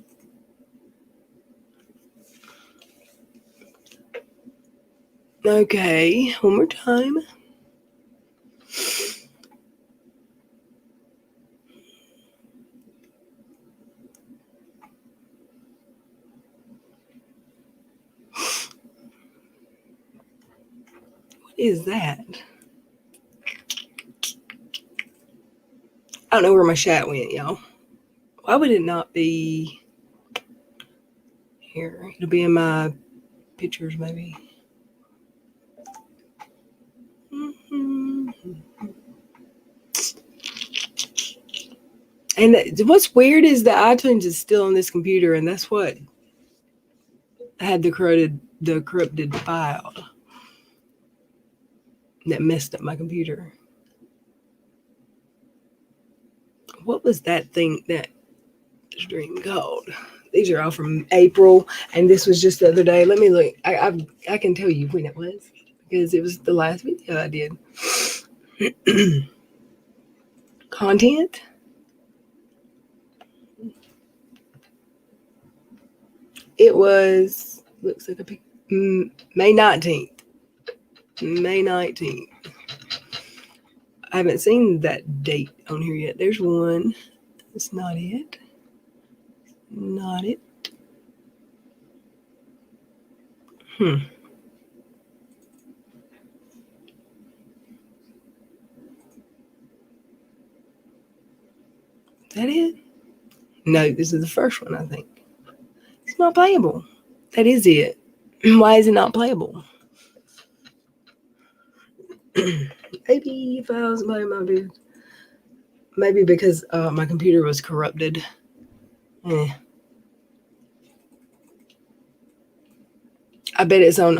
Okay, one more time. What is that? I don't know where my chat went, y'all. Why would it not be here? It'll be in my pictures, maybe. And what's weird is that iTunes is still on this computer, and that's what had the corrupted file that messed up my computer. What was that thing, that stream called? These are all from April, and this was just the other day. Let me look. I can tell you when it was because it was the last video I did. Content. It was, looks like a pic, May 19th. May 19th. I haven't seen that date on here yet. There's one. That's not it. Not it. Is that it? No, this is the first one, I think. It's not playable. That is it. Why is it not playable? Maybe if I was playing, maybe because my computer was corrupted. I bet it's on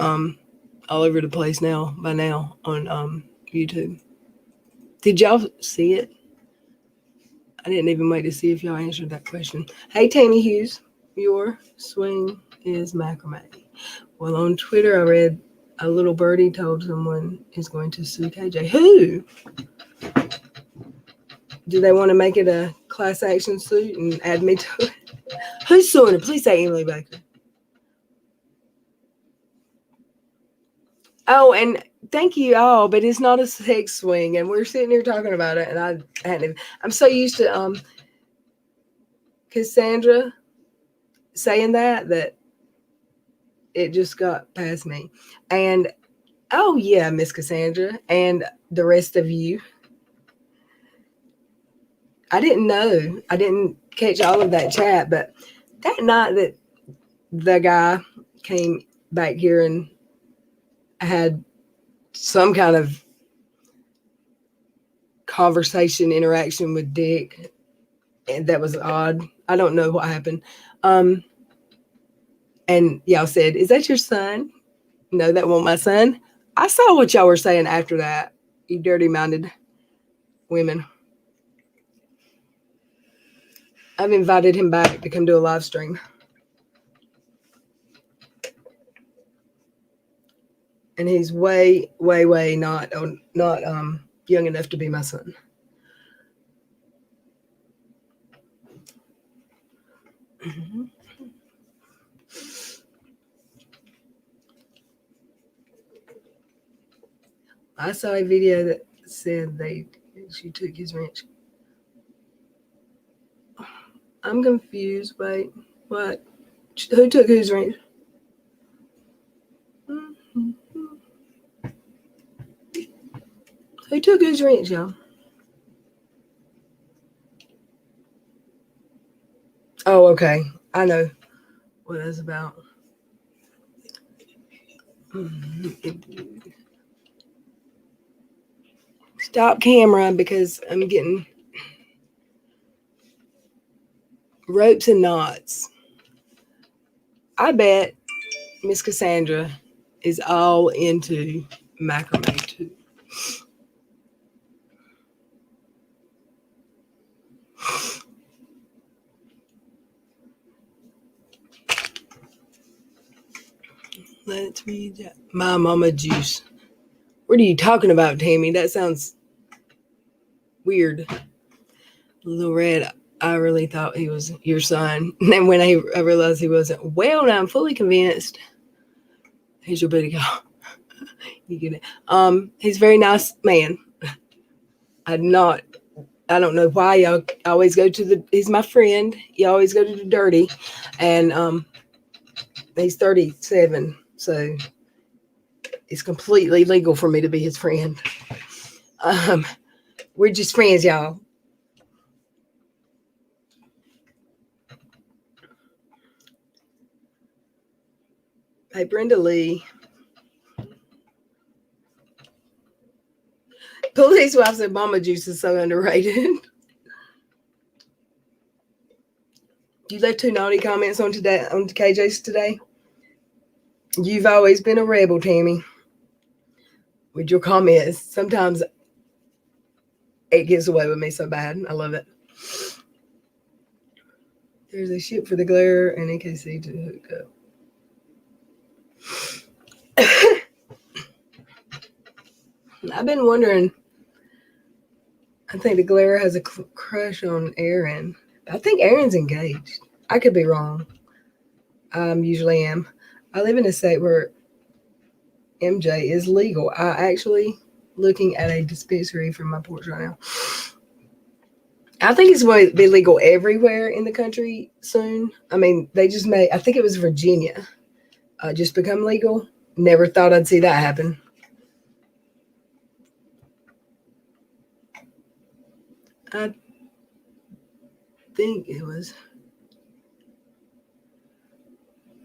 all over the place now by now on YouTube. Did y'all see it? I didn't even wait to see if y'all answered that question. Hey, Tammy Hughes, your swing is macrame. Well, on Twitter, I read a little birdie told someone is going to sue KJ. Who? Do they want to make it a class action suit and add me to it? Who's suing it? Please say Emily Baker. Oh, and thank you all, but it's not a sex swing, and we're sitting here talking about it, and I hadn't even, I'm so used to Cassandra saying that it just got past me. And oh yeah, Miss Cassandra and the rest of you. I didn't know. I didn't catch all of that chat, but that night that the guy came back here and had some kind of conversation, interaction with Dick, and that was odd. I don't know what happened. And y'all said, "Is that your son?" No, that wasn't my son. I saw what y'all were saying after that. You dirty-minded women. I've invited him back to come do a live stream. And he's way, way, way not young enough to be my son. Mm-hmm. I saw a video that said she took his wrench. I'm confused. Wait, what? Who took whose wrench? Mm-hmm. Who took whose wrench, y'all? Oh, okay. I know what that's about. Stop camera because I'm getting ropes and knots. I bet Miss Cassandra is all into macrame too. Let's read that. My mama juice. What are you talking about, Tammy? That sounds weird. Little Red, I really thought he was your son. And when I realized he wasn't, well, now I'm fully convinced. He's your buddy. You get it. He's a very nice man. I don't know why y'all always go to he's my friend. You always go to the dirty. And he's 37. So it's completely legal for me to be his friend. We're just friends, y'all. Hey, Brenda Lee. Police wife said mama juice is so underrated. You left 2 naughty comments on KJ's today. You've always been a rebel, Tammy. With your comments. Sometimes it gets away with me so bad. I love it. There's a ship for the glare and AKC to hook up. I've been wondering. I think the glare has a crush on Aaron. I think Aaron's engaged. I could be wrong. Usually am. I live in a state where MJ is legal. I actually looking at a dispensary from my porch right now. I think it's going to be legal everywhere in the country soon. I mean, they just made, I think it was Virginia, just become legal. Never thought I'd see that happen. I think it was.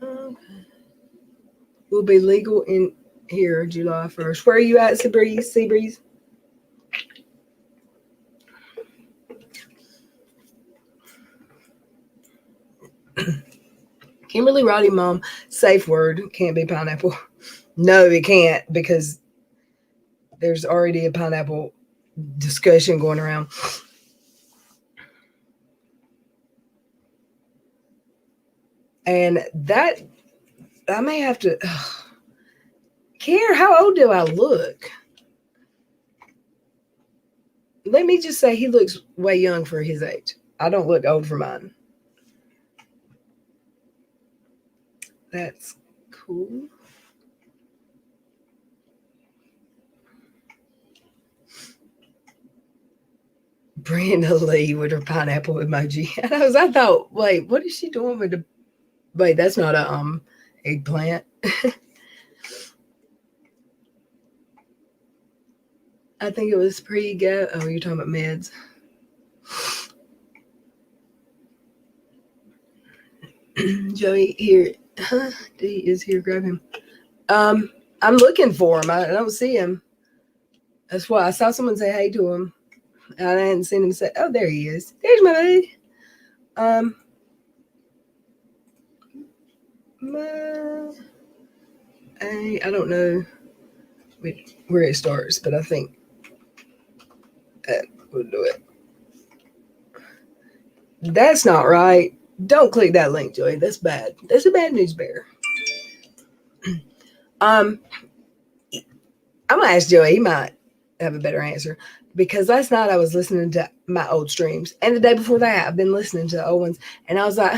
Okay. Will be legal in here July 1st. Where are you at, Seabreeze? Kimberly Roddy mom, safe word, can't be pineapple. No, it can't because there's already a pineapple discussion going around. And that, I may have to, Care, how old do I look? Let me just say he looks way young for his age. I don't look old for mine. That's cool. Brenda Lee with her pineapple emoji. And I thought, wait, what is she doing with the? Wait, that's not a eggplant. I think it was pre-go. Oh, you're talking about meds. Joey, here. He is here. Grab him. I'm looking for him. I don't see him. That's why I saw someone say hey to him. I hadn't seen him say, oh, there he is. There's my buddy. I don't know where it starts, but I think that will do it. That's not right. Don't click that link, Joey. That's bad. That's a bad news bear. I'm gonna ask Joey. He might have a better answer, because last night I was listening to my old streams, and the day before that I've been listening to the old ones, and I was like,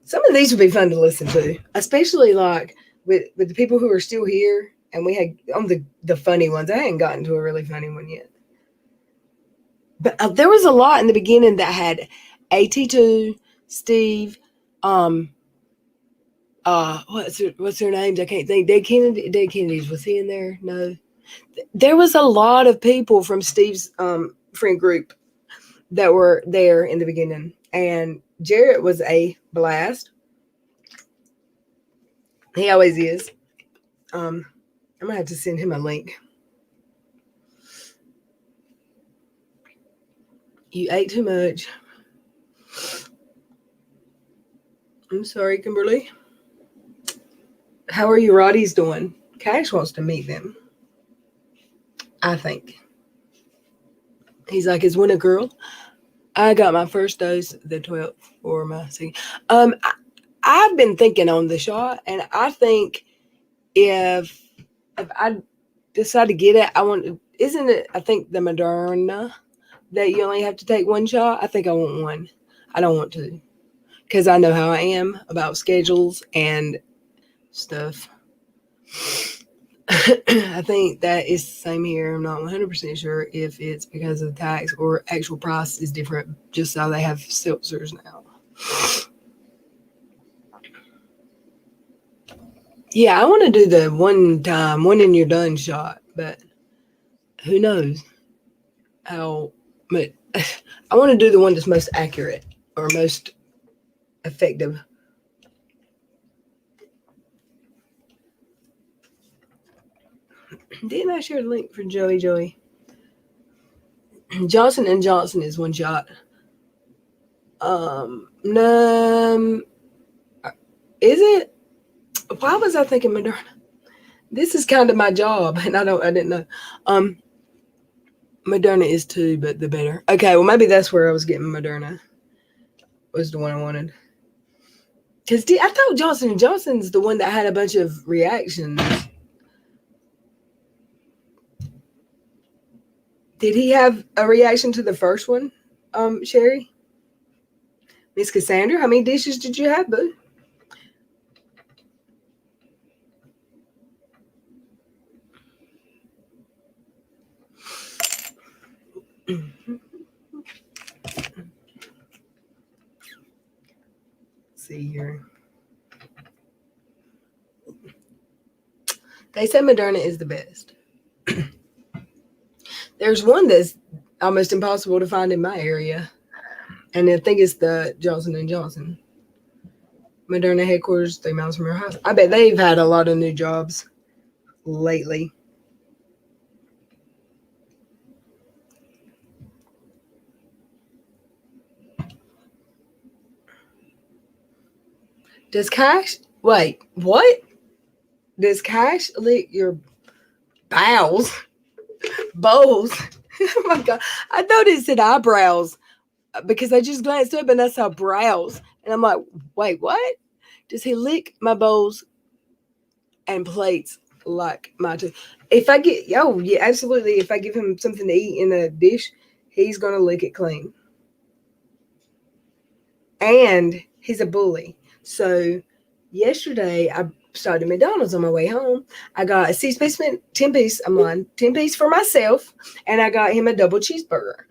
some of these would be fun to listen to, especially like with the people who are still here. And we had on the funny ones. I hadn't gotten to a really funny one yet, but there was a lot in the beginning that had AT2, Steve, what's their names? I can't think. Dead Kennedys, was he in there? No. There was a lot of people from Steve's friend group that were there in the beginning, and Jarrett was a blast. He always is. I'm gonna have to send him a link. You ate too much. I'm sorry, Kimberly. How are you Roddy's doing? Cash wants to meet them, I think. He's like, is when a girl? I got my first dose the 12th or my second. I've been thinking on the shot, and I think if I decide to get it, isn't it, I think the Moderna that you only have to take one shot? I think I want one. I don't want to, because I know how I am about schedules and stuff. I think that is the same here. I'm not 100% sure if it's because of the tax or actual price is different, just so they have seltzers now. Yeah, I want to do the one and you're done shot, but who knows how. But I want to do the one that's most accurate or most effective. Didn't I share the link for Joey? Johnson & Johnson is one shot. No, is it? Why was I thinking Moderna? This is kind of my job, and I didn't know. Moderna is 2, but the better. Okay, well maybe that's where I was getting Moderna. Was the one I wanted. Because I thought Johnson & Johnson's the one that had a bunch of reactions. Did he have a reaction to the first one, Sherry? Miss Cassandra, how many dishes did you have, boo? See here. They say Moderna is the best. There's one that's almost impossible to find in my area, and I think it's the Johnson & Johnson. Moderna headquarters, 3 miles from your house. I bet they've had a lot of new jobs lately. Does Cash, wait, what? Does Cash lick your bowels? Bowls? Oh my God. I thought it said eyebrows because I just glanced up and I saw brows. And I'm like, wait, what? Does he lick my bowls and plates like my two? If I get, yeah, absolutely. If I give him something to eat in a dish, he's going to lick it clean. And he's a bully. So yesterday I stopped at McDonald's on my way home. I got a 6-piece, 10-piece, I'm lying, 10-piece for myself, and I got him a double cheeseburger,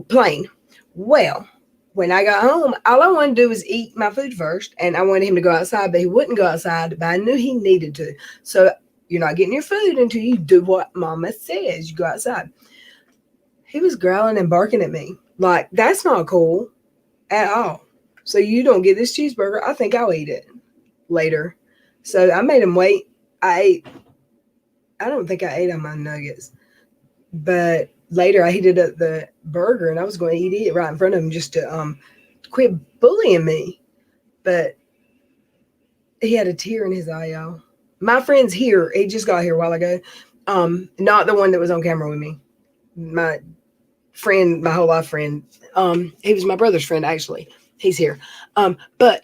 plain. Well, when I got home, all I wanted to do was eat my food first, and I wanted him to go outside, but he wouldn't go outside, but I knew he needed to. So you're not getting your food until you do what Mama says. You go outside. He was growling and barking at me. Like, that's not cool at all. So you don't get this cheeseburger. I think I'll eat it later. So I made him wait. I don't think I ate on my nuggets. But later I heated up the burger and I was going to eat it right in front of him just to quit bullying me. But he had a tear in his eye, y'all. My friend's here. He just got here a while ago. Not the one that was on camera with me. My friend, my whole life friend. He was my brother's friend, actually. He's here. But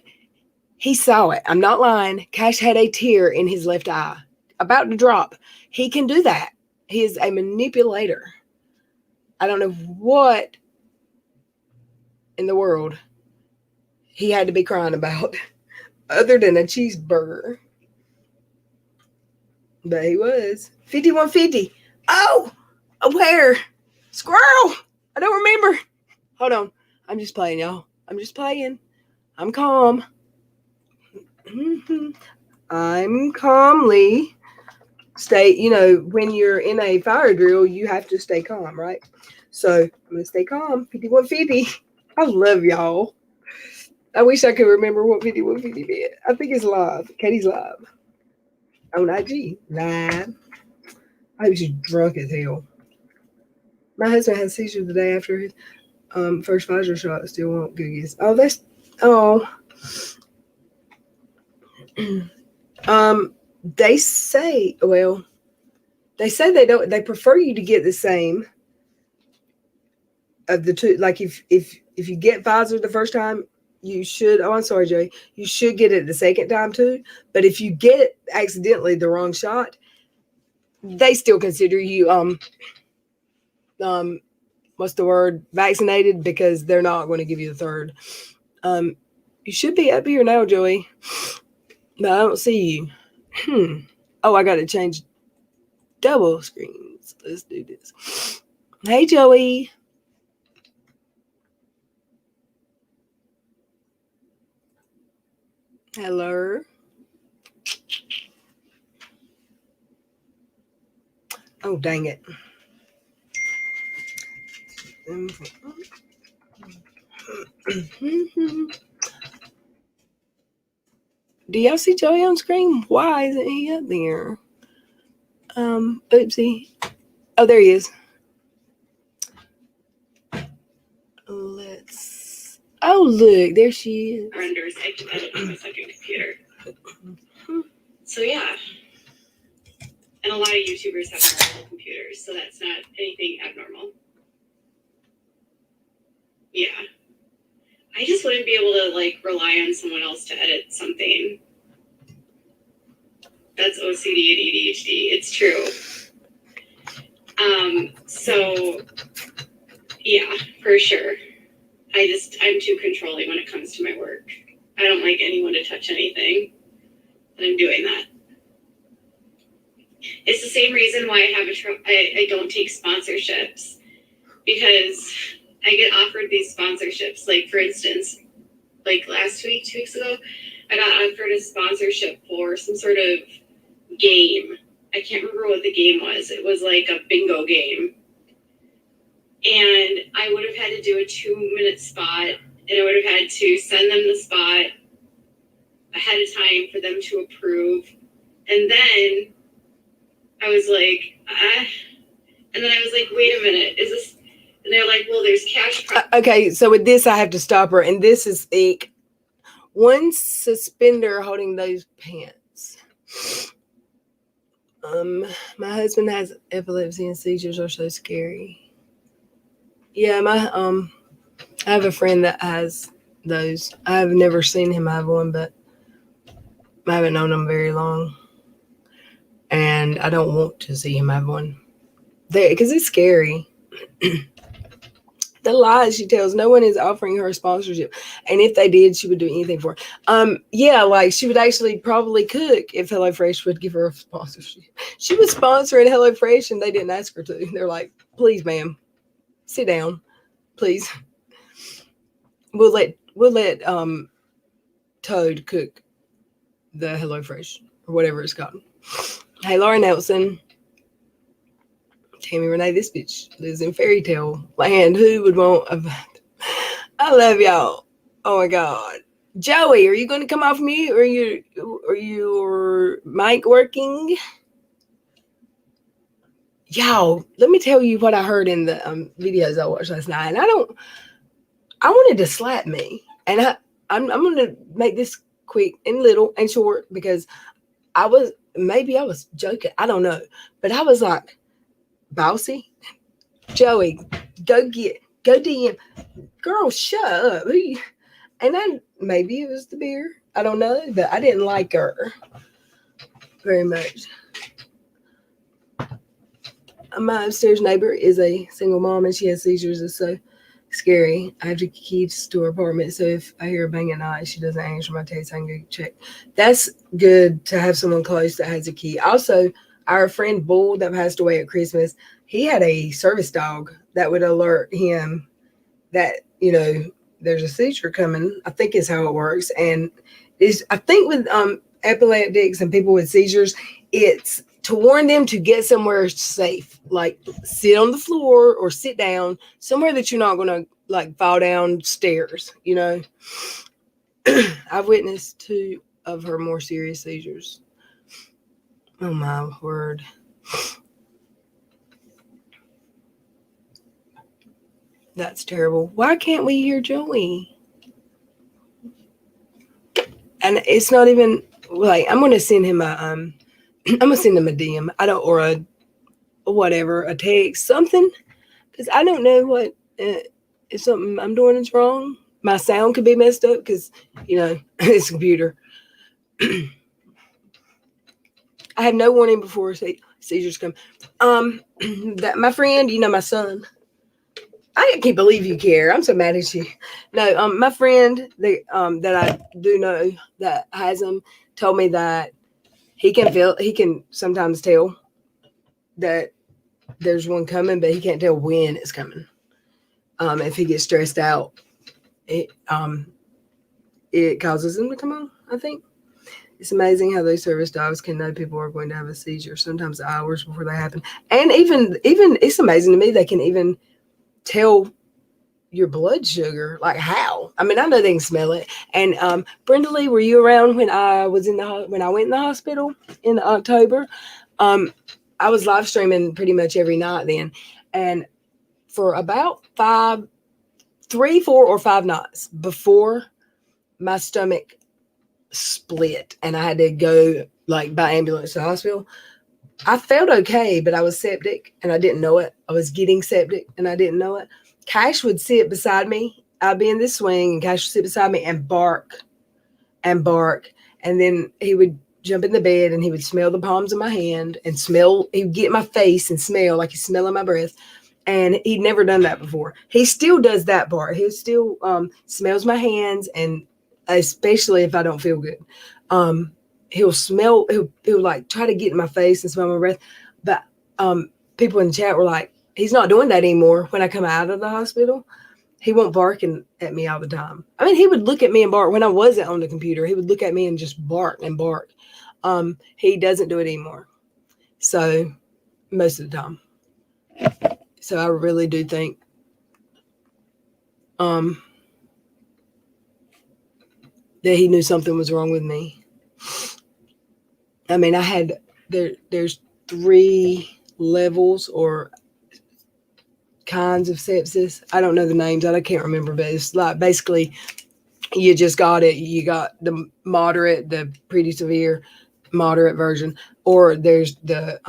he saw it. I'm not lying. Cash had a tear in his left eye, about to drop. He can do that. He is a manipulator. I don't know what in the world he had to be crying about other than a cheeseburger. But he was. 5150. Oh, where? Squirrel. I don't remember. Hold on. I'm just playing, y'all. I'm just playing. I'm calm. I'm calmly stay, when you're in a fire drill, you have to stay calm, right? So I'm going to stay calm. 5150. I love y'all. I wish I could remember what 5150 meant. I think it's live. Katie's live. On IG. Live. I was just drunk as hell. My husband had a seizure the day after his first Pfizer shot. Still won't googies. They say, they prefer you to get the same of the two. Like if you get Pfizer the first time, you should, I'm sorry, Joey, you should get it the second time too. But if you get accidentally the wrong shot, they still consider you what's the word, vaccinated, because they're not going to give you the third. You should be up here now, Joey. But I don't see you. Oh, I got to change double screens. Let's do this. Hey, Joey. Hello. Oh, dang it. Do y'all see Joey on screen? Why isn't he up there? Oopsie. Oh, there he is. Oh, look, there she is. Renders, I can edit on my second computer. So yeah. And a lot of YouTubers have normal computers, so that's not anything abnormal. Yeah. I just wouldn't be able to rely on someone else to edit something. That's OCD and ADHD. It's true. So yeah, for sure. I'm too controlling when it comes to my work. I don't like anyone to touch anything. And I'm doing that. It's the same reason why I don't take sponsorships, because I get offered these sponsorships. Like, for instance, last week, 2 weeks ago, I got offered a sponsorship for some sort of game. I can't remember what the game was. It was like a bingo game. And I would have had to do a 2-minute spot, and I would have had to send them the spot ahead of time for them to approve. And then I was like, and then I was like, wait a minute, is this? And they're like, well, there's cash. Okay, so with this, I have to stop her. And this is one suspender holding those pants. My husband has epilepsy and seizures are so scary. Yeah, I have a friend that has those. I've never seen him have one, but I haven't known him very long. And I don't want to see him have one. Because it's scary. The lies she tells, no one is offering her a sponsorship. And if they did, she would do anything for it. Yeah, she would actually probably cook if HelloFresh would give her a sponsorship. She was sponsoring HelloFresh and they didn't ask her to. They're like, please, ma'am, sit down, please. We'll let Toad cook the HelloFresh or whatever it's called. Hey, Laura Nelson. Tammy Renee, this bitch lives in fairy tale land. Who would want a... I love y'all. Oh my God. Joey, are you going to come off mute, or are your mic working? Y'all, let me tell you what I heard in the videos I watched last night. And I wanted to slap me. And I'm going to make this quick and little and short, because maybe I was joking. I don't know. But I was like, Bossy, Joey, go DM. Girl, shut up. And maybe it was the beer. I don't know. But I didn't like her very much. My upstairs neighbor is a single mom, and she has seizures. It's so scary. I have to keys to her apartment, so if I hear her banging at night, she doesn't answer my text, I can go check. That's good to have someone close that has a key. Also, our friend Bull that passed away at Christmas, he had a service dog that would alert him that, there's a seizure coming. I think is how it works. And I think with epileptics and people with seizures, it's to warn them to get somewhere safe, like sit on the floor or sit down somewhere that you're not going to like fall down stairs. I've witnessed 2 of her more serious seizures. Oh my word. That's terrible. Why can't we hear Joey? And it's not even like, I'm going to send him I'm gonna send him a DM. Or a whatever, a text, something, because I don't know what if something I'm doing is wrong. My sound could be messed up because it's a computer. I have no warning before seizures come. That my friend, my son. I can't believe you care. I'm so mad at you. No, my friend that I do know that has them told me that he can sometimes tell that there's one coming, but he can't tell when it's coming. If he gets stressed out, it causes him to come on, I think. It's amazing how those service dogs can know people are going to have a seizure, sometimes hours before they happen. And even it's amazing to me they can even tell your blood sugar. Like how? I mean, I know they can smell it. And Brenda Lee, were you around when I went in the hospital in October? I was live streaming pretty much every night then, and for about 3, 4, or 5 nights before my stomach split and I had to go like by ambulance to the hospital, I felt okay, but I was septic and I didn't know it. I was getting septic and I didn't know it. Cash would sit beside me. I'd be in this swing and Cash would sit beside me and bark. And then he would jump in the bed and he would smell the palms of my hand and he would get in my face and smell like he's smelling my breath. And he'd never done that before. He still does that part. He still smells my hands, and especially if I don't feel good. He'll like try to get in my face and smell my breath. But people in the chat were like, he's not doing that anymore when I come out of the hospital. He won't bark at me all the time. I mean, he would look at me and bark. When I wasn't on the computer, he would look at me and just bark and bark. He doesn't do it anymore. So most of the time. So I really do think that he knew something was wrong with me. I mean, there's 3 levels or kinds of sepsis. I don't know the names. I can't remember, but it's like basically you just got it. You got the moderate, the pretty severe, moderate version, or there's the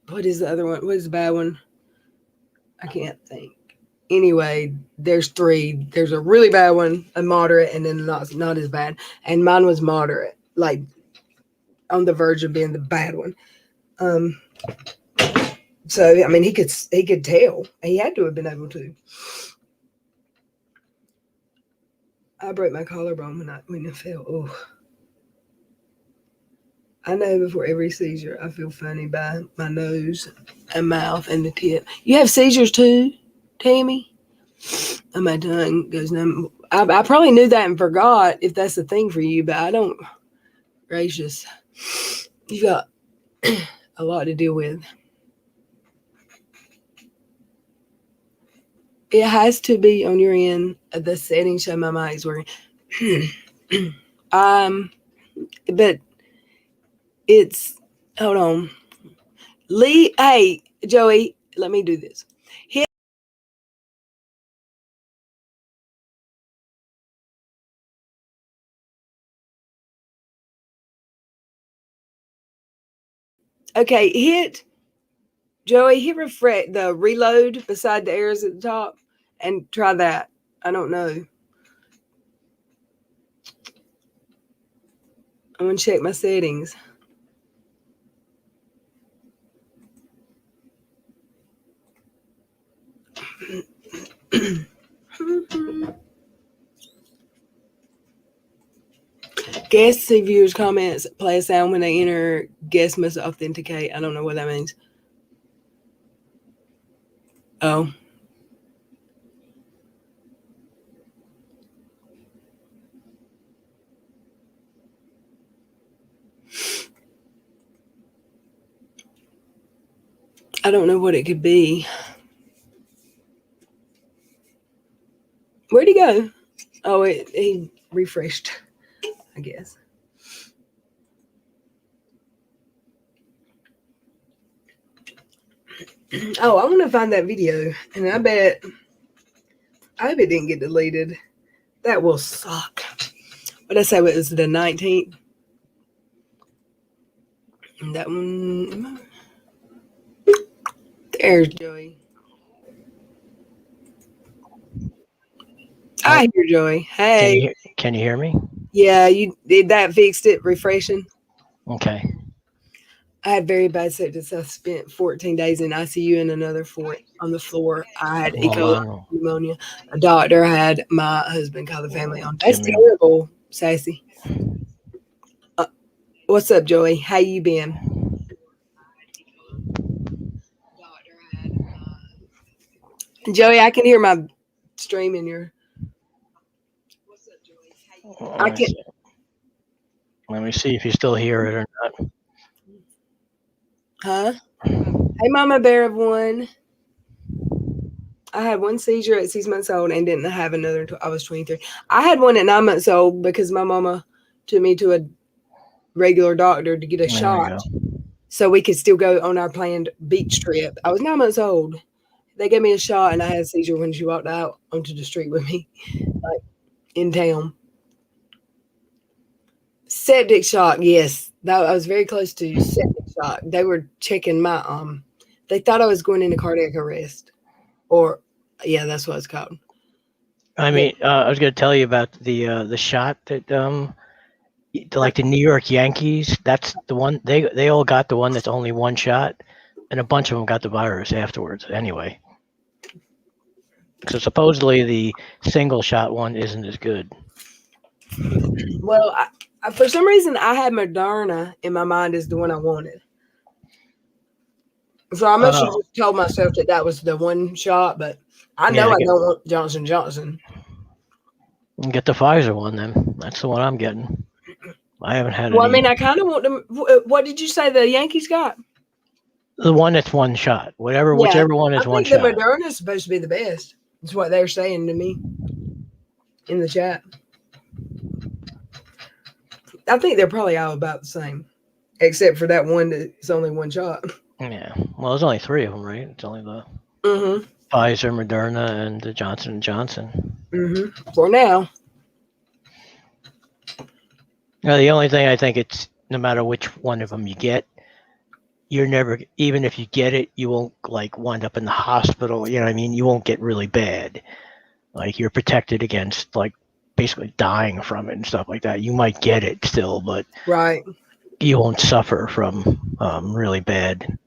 what is the other one? What is the bad one? I can't think. Anyway, there's 3. There's a really bad one, a moderate, and then not as bad. And mine was moderate, like on the verge of being the bad one. So I mean, he could tell. He had to have been able to. I broke my collarbone when I fell. Oh, I know before every seizure, I feel funny by my nose and mouth and the tip. You have seizures too, Tammy? And my tongue goes numb. I probably knew that and forgot if that's the thing for you, but I don't. Gracious. You got a lot to deal with. It has to be on your end. The settings show my mic is working. But it's, hold on. Hey, Joey, let me do this. Okay, Joey, hit refresh, the reload beside the arrows at the top, and try that. I don't know. I'm going to check my settings. Guests see viewers' comments play a sound when they enter. Guests must authenticate. I don't know what that means. Oh. I don't know what it could be. Where'd he go? Oh, he refreshed, I guess. Oh, I want to find that video, and I hope it didn't get deleted. That will suck. What did I say? It was the 19th. That one. There's Joey. I hear Joey. Hey. Can you hear me? Yeah, you did that. Fixed it. Refreshing. Okay. I had very bad sepsis. I spent 14 days in ICU and another 4 on the floor. I had E. coli, pneumonia. A doctor had my husband call the family on. That's terrible, Sassy. What's up, Joey? How you been? Joey, I can hear my stream in your. What's up, Joey? I can. Let me see if you still hear it or not. Huh? Hey, Mama Bear of One. I had one seizure at 6 months old and didn't have another until I was 23. I had one at 9 months old because my mama took me to a regular doctor to get a shot so we could still go on our planned beach trip. I was 9 months old. They gave me a shot and I had a seizure when she walked out onto the street with me, like in town. Septic shock, yes. I was very close to septic shock. They were checking my they thought I was going into cardiac arrest. Or yeah, that's what it's called. I mean, I was going to tell you about the shot that like the New York Yankees. That's the one they all got, the one that's only one shot, and a bunch of them got the virus afterwards. Anyway, so supposedly the single shot one isn't as good. Well, I, for some reason, I had Moderna in my mind as the one I wanted. So I must have just told myself that was the one shot, but I know I don't want Johnson & Johnson. Get the Pfizer one then. That's the one I'm getting. I haven't had it. Well, I mean, I kind of want them. What did you say the Yankees got? The one that's one shot. Whichever one is one shot. I think the Moderna is supposed to be the best. That's what they're saying to me in the chat. I think they're probably all about the same, except for that one that's only one shot. Yeah. Well, there's only 3 of them, right? It's only the Pfizer, Moderna, and the Johnson & Johnson. For now. Now, the only thing I think it's no matter which one of them you get, you're never, even if you get it, you won't like wind up in the hospital. You know what I mean? You won't get really bad. Like you're protected against like basically dying from it and stuff like that. You might get it still, but right, you won't suffer from really bad.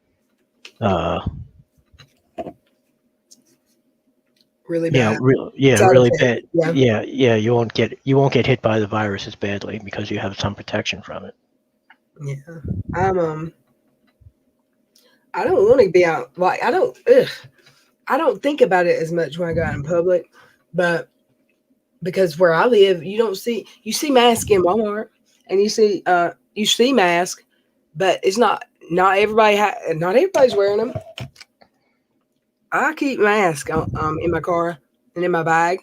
Really bad. Really bad. Yeah. You won't get hit by the virus as badly because you have some protection from it. Yeah, I don't want to be out. Like I don't think about it as much when I go out in public, but because where I live, you see masks in Walmart, and you see masks, but it's not everybody. Not everybody's wearing them. I keep mask in my car and in my bag.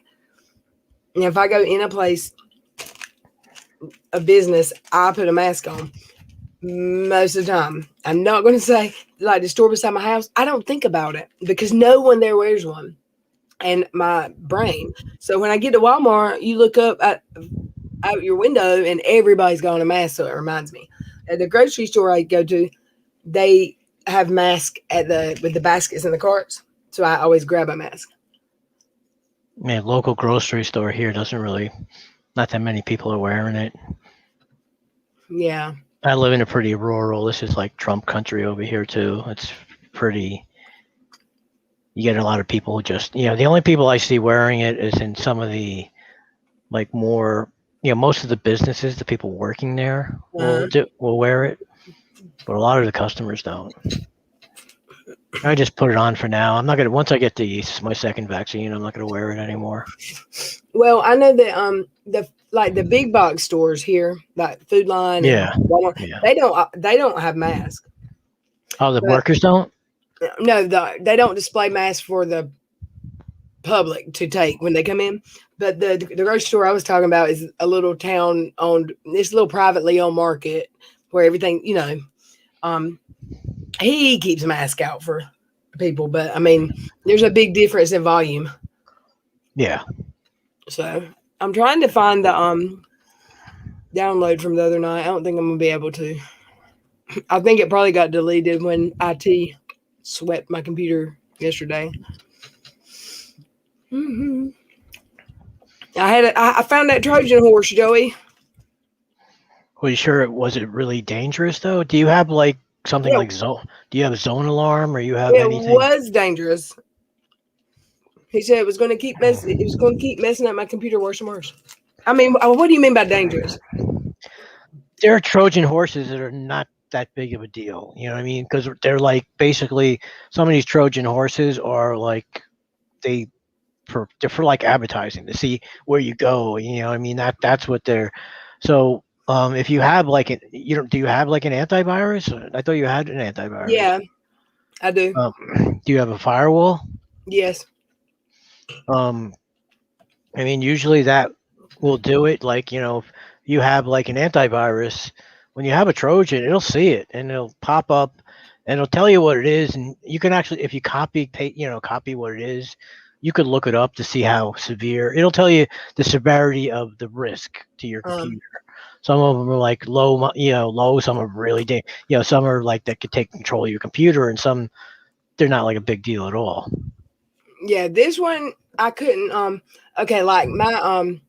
And if I go in a place, a business, I put a mask on most of the time. I'm not going to say like the store beside my house. I don't think about it because no one there wears one. And my brain. So when I get to Walmart, you look up out your window and everybody's got a mask. So it reminds me. At the grocery store I go to, they have masks with the baskets and the carts. So I always grab a mask. Man, local grocery store here doesn't really, not that many people are wearing it. Yeah. I live in a pretty rural, this is like Trump country over here too. It's pretty, you get a lot of people who just, the only people I see wearing it is in some of the, like more, most of the businesses, the people working there will wear it, but a lot of the customers don't. I just put it on for now. I'm not gonna, once I get my second vaccine, I'm not gonna wear it anymore. Well, I know that the big box stores here, like Food Line and Walmart, they don't have masks. Oh, the workers don't? No, they don't display masks for the public to take when they come in. But the grocery store I was talking about is a little town owned. It's a little privately owned market where everything, he keeps a mask out for people. But I mean, there's a big difference in volume. Yeah. So I'm trying to find the download from the other night. I don't think I'm gonna be able to. I think it probably got deleted when IT swept my computer yesterday. Mm-hmm. I found that Trojan horse, Joey. Were you sure was it really dangerous though? Do you have like something like zone? Do you have a zone alarm or you have anything? It was dangerous. He said it was going to keep messing up my computer worse and worse. I mean, what do you mean by dangerous? There are Trojan horses that are not that big of a deal. You know what I mean? Because they're like basically some of these Trojan horses are like they're for like advertising to see where you go. You know what I mean? That's what they're. So if you have like do you have like an antivirus? I thought you had an antivirus. Yeah, I do. Do you have a firewall? Yes. I mean, usually that will do it. Like, if you have like an antivirus, when you have a Trojan, it'll see it and it'll pop up and it'll tell you what it is. And you can actually, if you copy what it is, you could look it up to see how severe. It'll tell you the severity of the risk to your computer. Some of them are like low. Some are really, some are like that could take control of your computer, and some they're not like a big deal at all. Yeah, this one I couldn't. Okay, like my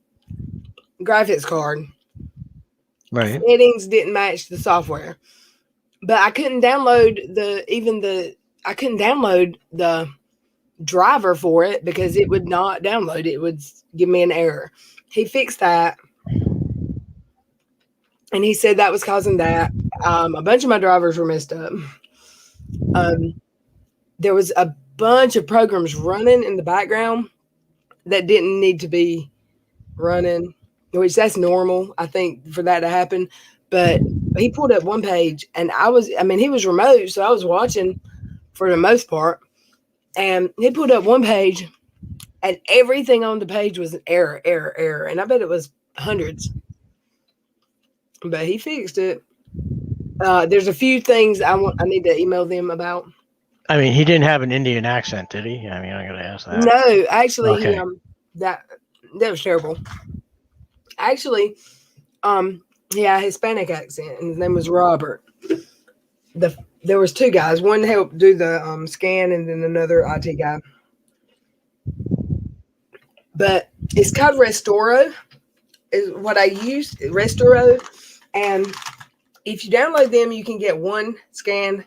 graphics card, right? Settings didn't match the software, but I couldn't download the driver for it because it would not download. It would give me an error. He fixed that. And he said that was causing that. A bunch of my drivers were messed up. There was a bunch of programs running in the background that didn't need to be running, which that's normal, I think, for that to happen. But he pulled up one page, and he was remote, so I was watching for the most part. And he pulled up one page, and everything on the page was an error. And I bet it was hundreds. But he fixed it. There's a few things I need to email them about. I mean, he didn't have an Indian accent, did he? I mean, I gotta ask that. No, actually, okay. That was terrible. Actually, he had a Hispanic accent, and his name was Robert. There was two guys. One helped do the scan, and then another IT guy. But it's called Restoro. Is what I used, Restoro. And if you download them, you can get one scan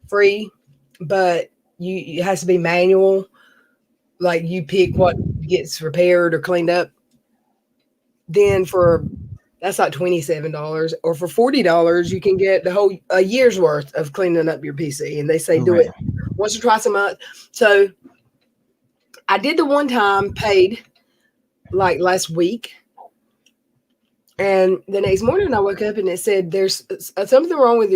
free, but it has to be manual. Like you pick what gets repaired or cleaned up. Then that's like $27, or for $40, you can get a year's worth of cleaning up your PC. And they say do it once or twice a month. So I did the one time, paid like last week. And the next morning I woke up and it said there's something wrong with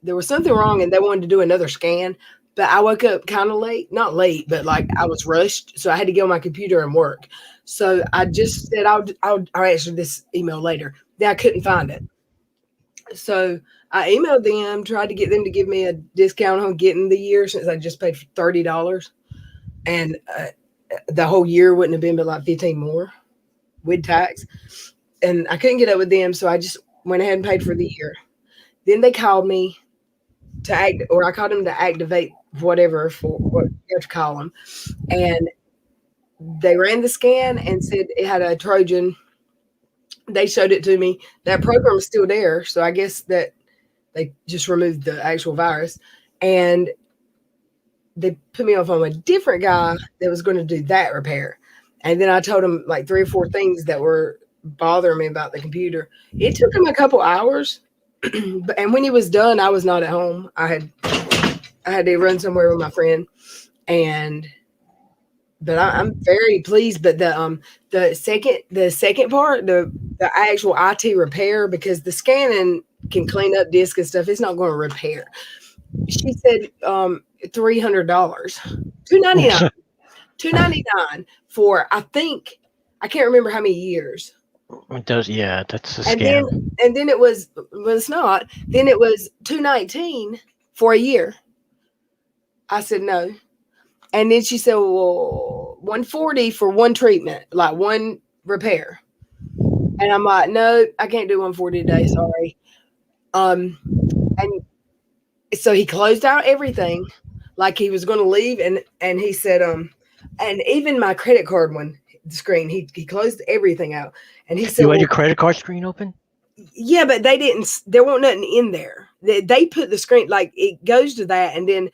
there was something wrong, and they wanted to do another scan. but I woke up kind of late, not late, but like I was rushed. So I had to get on my computer and work. So I just said, I'll answer this email later. Then I couldn't find it. So I emailed them, tried to get them to give me a discount on getting the year since I just paid $30. And the whole year wouldn't have been but like 15 more with tax. And I couldn't get up with them. So I just went ahead and paid for the year. Then they called me I called them to activate whatever for what you have to call them. And they ran the scan and said it had a Trojan. They showed it to me. That program is still there. So I guess that they just removed the actual virus. And they put me off on a different guy that was going to do that repair. And then I told him like 3 or 4 things that were bothering me about the computer. It took him a couple hours. And when he was done, I was not at home. I had to run somewhere with my friend, but I'm very pleased. But the second part, the actual IT repair, because the scanning can clean up disk and stuff, it's not going to repair. She said $300, $299, $299 for I can't remember how many years. It does, yeah. That's a scam. And then it was, well, it's not. Then it was $219 for a year. I said no, and then she said, "Well, $140 for one treatment, like one repair." And I'm like, "No, I can't do $140 a day. Sorry." And so he closed out everything, like he was going to leave, and he said, and even my credit card the screen, he closed everything out. And he said, "You had your credit card screen open?" Yeah, but they didn't. There wasn't nothing in there. They put the screen, like it goes to that, and then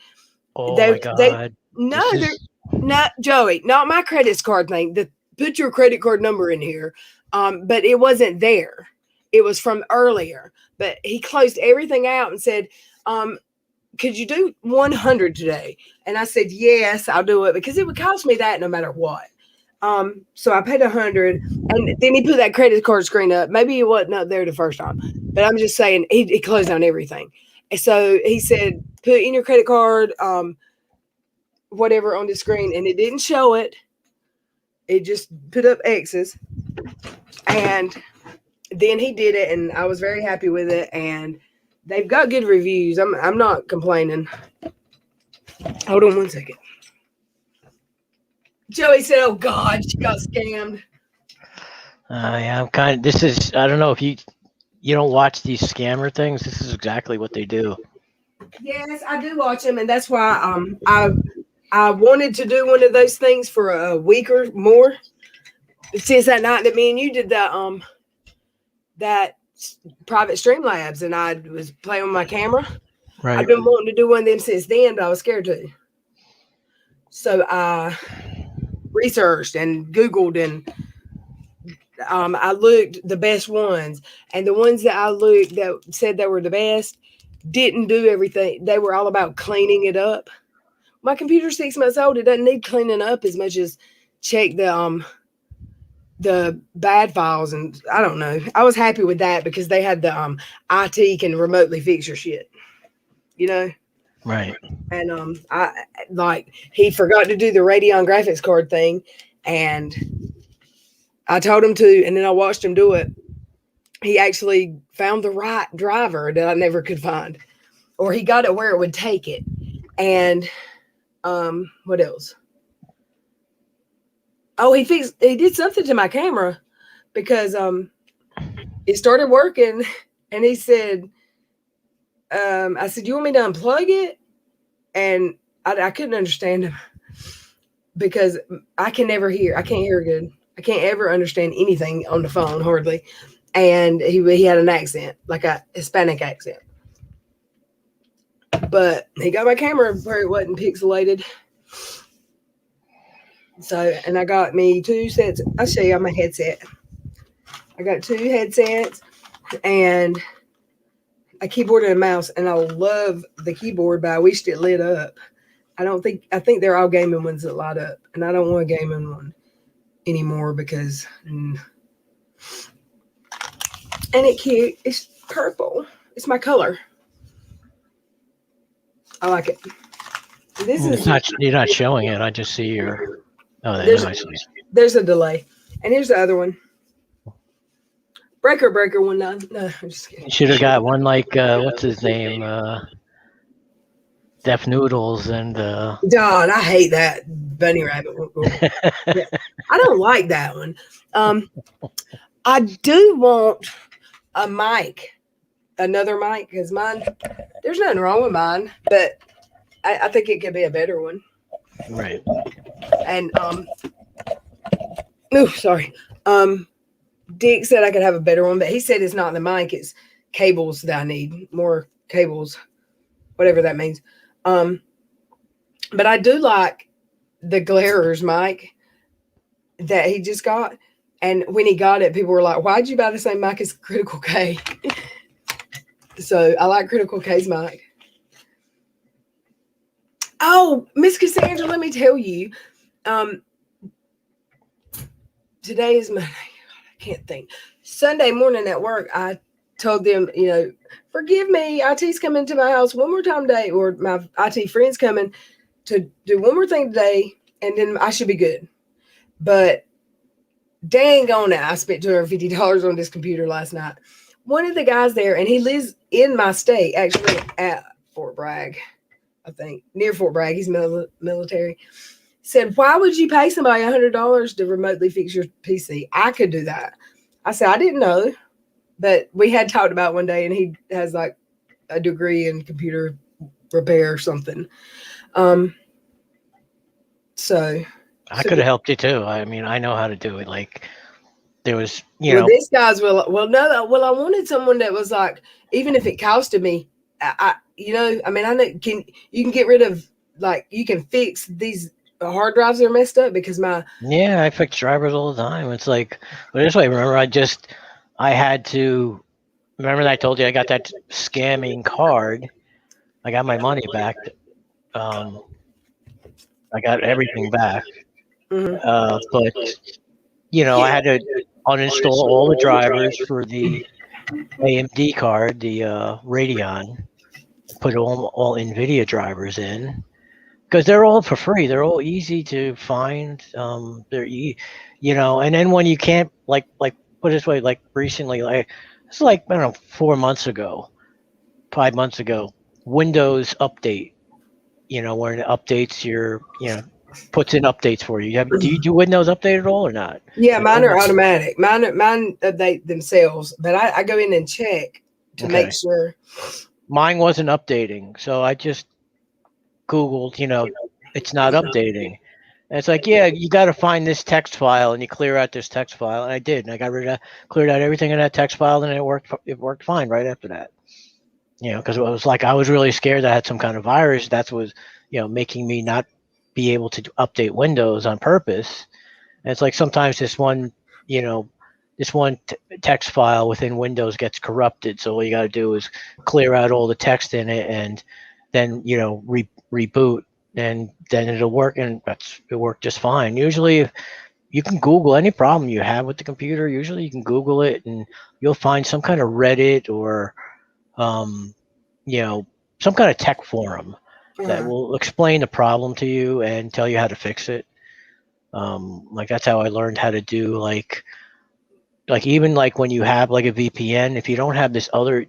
My God! Not Joey, not my credit card thing. Put your credit card number in here. But it wasn't there. It was from earlier. But he closed everything out and said, "Could you do 100 today?" And I said, "Yes, I'll do it," because it would cost me that no matter what. So I paid 100, and then he put that credit card screen up. Maybe it wasn't up there the first time, but I'm just saying he closed down everything. And so he said, "Put in your credit card, whatever on the screen," and it didn't show it. It just put up X's, and then he did it, and I was very happy with it. And they've got good reviews. I'm not complaining. Hold on one second. Joey said, "Oh God, she got scammed." Yeah, I'm kind of. This is. I don't know if you don't watch these scammer things. This is exactly what they do. Yes, I do watch them, and that's why I wanted to do one of those things for a week or more. Since that night that me and you did that private Streamlabs, and I was playing with my camera. Right. I've been wanting to do one of them since then, but I was scared to. So I researched and Googled, and I looked the best ones, and the ones that I looked that said they were the best didn't do everything. They were all about cleaning it up. My computer's 6 months old. It doesn't need cleaning up as much as check the bad files, and I don't know. I was happy with that because they had the IT can remotely fix your shit, you know. Right. And he forgot to do the Radeon graphics card thing, and I told him to, and then I watched him do it. He actually found the right driver that I never could find, or he got it where it would take it. And what else? Oh, he did something to my camera because it started working, and he said, I said, "You want me to unplug it?" And I couldn't understand him because I can't hear good. I can't ever understand anything on the phone, hardly. And he had an accent, like a Hispanic accent. But he got my camera where it wasn't pixelated. So, and I got me 2 sets. I'll show you my headset. I got 2 headsets and a keyboard and a mouse, and I love the keyboard, but I wished it lit up. I think they're all gaming ones that light up, and I don't want a gaming one anymore because, and it's cute. It's purple. It's my color. I like it. This is You're not showing it. I just see your. Oh, there's I see. there's a delay. And here's the other one. Breaker 19. No, I'm just kidding. You should have got one like what's his name? Def Noodles and Don, I hate that bunny rabbit. Yeah, I don't like that one. I do want a mic, another mic, because mine, there's nothing wrong with mine, but I think it could be a better one. right. And sorry. Dick said I could have a better one, but he said it's not the mic, it's cables that I need. More cables, whatever that means. But I do like the Glarers mic that he just got. And when he got it, people were like, why'd you buy the same mic as Critical K? So I like Critical K's mic. Oh, Miss Cassandra, let me tell you. Today is Monday. I can't think. Sunday morning at work, I told them, forgive me, IT's coming to my house one more time today, or my IT friend's coming to do one more thing today, and then I should be good. But dang on it, I spent $250 on this computer last night. One of the guys there, and he lives in my state, actually at Fort Bragg, I think, near Fort Bragg. He's military. Said, why would you pay somebody $100 to remotely fix your PC? I could do that. I said, I didn't know, but we had talked about one day, and he has like a degree in computer repair or something. So I could have helped you too. I mean, I know how to do it. Like there was, this guy's I wanted someone that was like, even if it costed me, I know you can get rid of, like, you can fix these hard drives that are messed up because I fix drivers all the time. It's like, but this way, remember, I had to, remember that I told you I got that scamming card. I got my money back. I got everything back. Mm-hmm. But I had to uninstall all the drivers for the AMD card, the Radeon, put all NVIDIA drivers in, because they're all for free. They're all easy to find. And then when you can't, like put it this way, like recently, it's like, I don't know, 4 months ago, 5 months ago, Windows update, where it updates your, puts in updates for you. Do you do Windows update at all or not? Yeah, mine are automatic. Mine update themselves, but I go in and check to make sure. Mine wasn't updating, so I just Googled, it's not updating. And it's like, yeah, you got to find this text file, and you clear out this text file, and I did, and I cleared out everything in that text file, and it worked fine right after that. Because it was like I was really scared that I had some kind of virus that was, making me not be able to update Windows on purpose. And it's like sometimes this one text file within Windows gets corrupted. So all you got to do is clear out all the text in it, and then reboot, and then it'll work, and it worked just fine. Usually, if you can Google any problem you have with the computer, usually you can Google it, and you'll find some kind of Reddit or some kind of tech forum that will explain the problem to you and tell you how to fix it. Like that's how I learned how to do like even like when you have like a VPN, if you don't have this other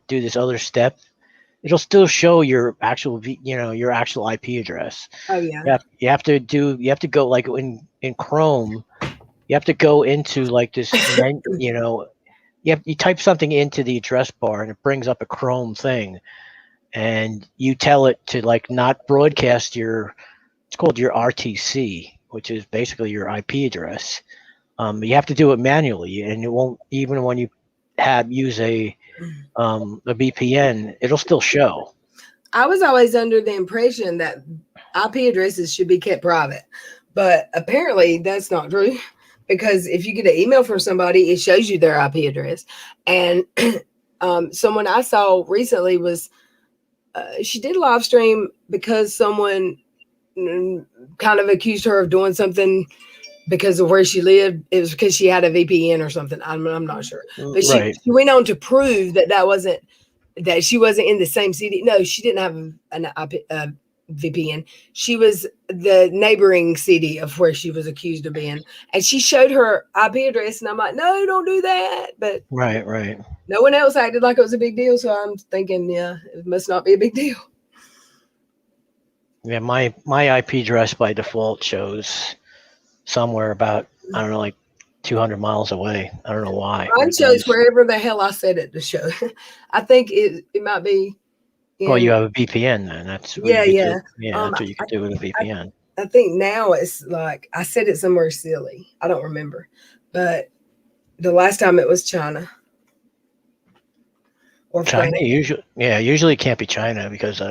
step, it'll still show your actual your actual IP address. Oh yeah. You have to go like in Chrome, you have to go into like this you type something into the address bar, and it brings up a Chrome thing, and you tell it to like not broadcast it's called your RTC, which is basically your IP address. You have to do it manually, and it won't, even when you use a VPN, it'll still show. I was always under the impression that IP addresses should be kept private, but apparently that's not true. Because if you get an email from somebody, it shows you their IP address. And someone I saw recently was, she did a live stream because someone kind of accused her of doing something because of where she lived. It was because she had a VPN or something. I'm not sure. But she went on to prove that she wasn't in the same city. No, she didn't have an VPN. She was the neighboring city of where she was accused of being, and she showed her IP address, and I'm like, no, don't do that. But Right. no one else acted like it was a big deal, so I'm thinking, yeah, it must not be a big deal. Yeah, my IP address by default shows somewhere about, I don't know, like 200 miles away. I don't know why. Mine It shows does. wherever the hell I set it to show. I think it might be. Well, you have a VPN then. That's what Yeah, you could yeah. do. Yeah, that's what you could do with a VPN. I think now it's like I said it somewhere silly. I don't remember, but the last time it was China or China France. usually it can't be China because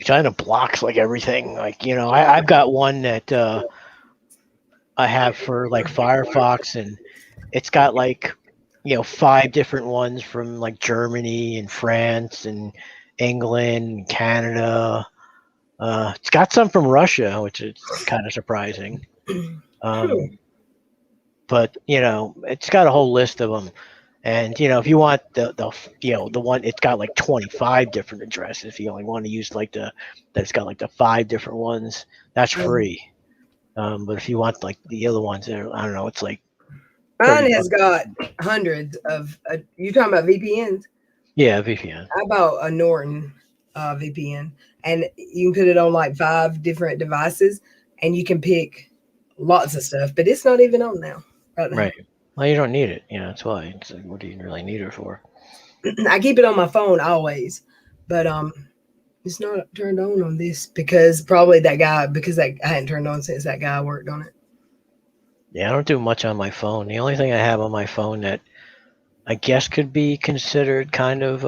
China blocks like everything. Like, I've got one that I have for like Firefox, and it's got like 5 different ones from like Germany and France and England and Canada. It's got some from Russia, which is kind of surprising. But it's got a whole list of them. And if you want the one, it's got like 25 different addresses. If you only want to use like that it's got like the 5 different ones, that's free. But if you want like the other ones, I don't know, it's like Mine has $30. got hundreds of. You talking about VPNs? Yeah, VPN. I bought a Norton VPN, and you can put it on like 5 different devices, and you can pick lots of stuff. But it's not even on now. Right now. Right. Well, you don't need it. That's why. It's like, what do you really need it for? I keep it on my phone always, but it's not turned on this because probably because I hadn't turned on since that guy worked on it. Yeah, I don't do much on my phone. The only thing I have on my phone that I guess could be considered kind of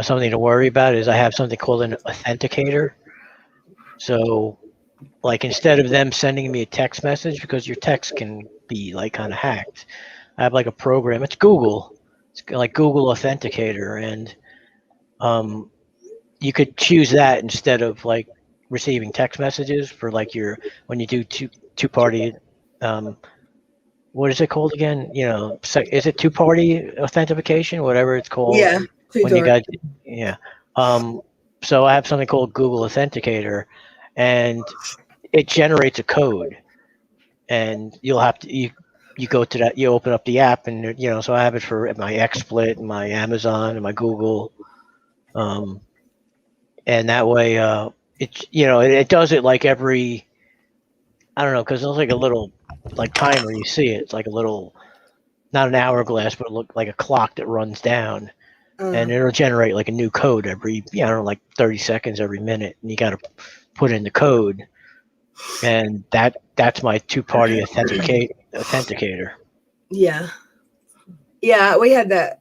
something to worry about is I have something called an authenticator. So like instead of them sending me a text message, because your text can be like kind of hacked, I have like a program. It's Google. It's like Google Authenticator, and you could choose that instead of like receiving text messages for like when you do two-party. What is it called again? Is it two-party authentication? Whatever it's called. Yeah, When you got so I have something called Google Authenticator, and it generates a code, and you'll have to you go to that, you open up the app, and so I have it for my XSplit and my Amazon and my Google, and that way it does it like every, I don't know, because there's like a little like timer, you see it. It's like a little, not an hourglass, but it look like a clock that runs down, and it'll generate like a new code every, I don't know, like 30 seconds every minute, and you got to put in the code, and that's my two-party authenticator. Yeah, we have that.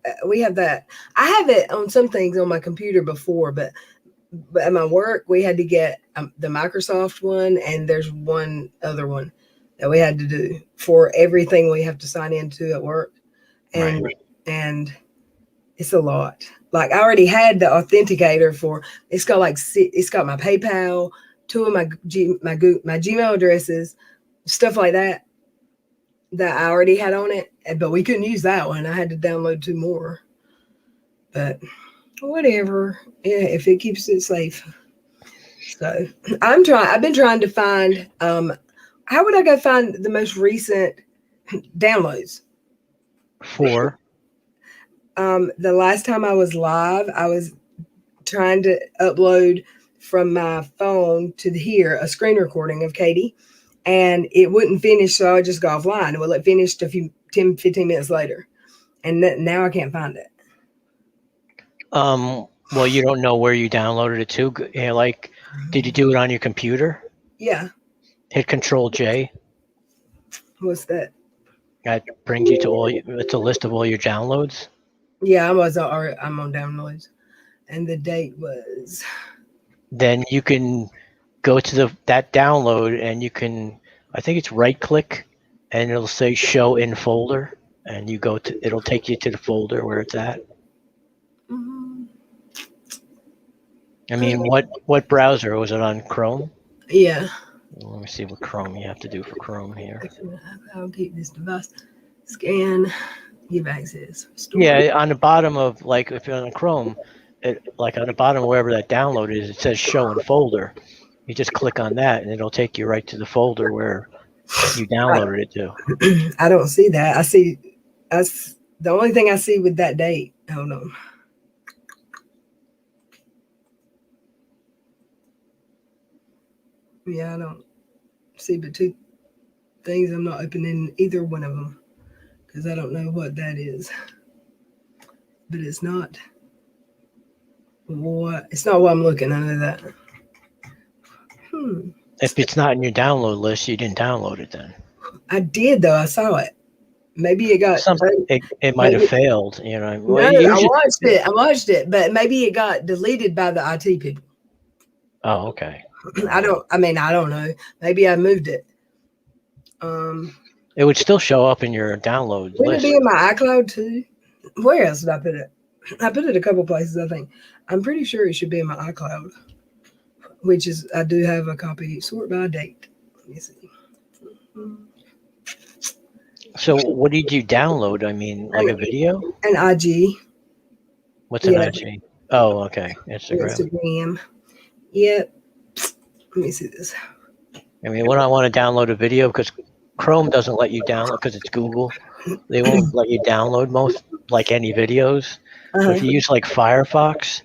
I have it on some things on my computer before, but at my work we had to get the Microsoft one, and there's one other one that we had to do for everything we have to sign into at work, and Right. and it's a lot. Like I already had the authenticator for. It's got my PayPal, 2 of my Gmail addresses, stuff like that I already had on it, but we couldn't use that one. I had to download 2 more. But whatever. Yeah, if it keeps it safe. So I've been trying to find how would I go find the most recent downloads? For The last time I was live, I was trying to upload from my phone to here a screen recording of Katie, and it wouldn't finish, so I just got offline. Well, it finished 10-15 minutes later, and now I can't find it. well, you don't know where you downloaded it to. Like, did you do it on your computer? Yeah. Hit Control J. What's that? That brings you to it's a list of all your downloads. Yeah, I'm on downloads, and the date was. Then you can go to that download, and you can, I think it's right click, and it'll say show in folder, and it'll take you to the folder where it's at. I mean, what browser was it on? Chrome? Yeah. Let me see what Chrome you have to do for Chrome here. I'll keep this device. Scan. Give access. Store. Yeah, on the bottom of, like, if you're on Chrome, like on the bottom wherever that download is, it says show in folder. You just click on that, and it'll take you right to the folder where you downloaded it to. I don't see that. I see. The only thing I see with that date. Hold on. Yeah, I don't see but two things. I'm not opening either one of them because I don't know what that is. But it's not what I'm looking. I know that. If it's not in your download list, you didn't download it then. I did though. I saw it. Maybe it got it might have failed, you know. No, I watched it, but maybe it got deleted by the IT people. Oh, okay. I don't know. Maybe I moved it. It would still show up in your download Would list. it be in my iCloud too? Where else did I put it? I put it a couple places, I think. I'm pretty sure it should be in my iCloud, which is, I do have a copy, sort by date. Let me see. So what did you download? I mean, like a video? An IG. What's an IG? Oh, okay. Instagram. Yep. Let me see this. I mean, when I want to download a video, because Chrome doesn't let you download, because it's Google, they won't let you download most, like any videos. But if you use like Firefox,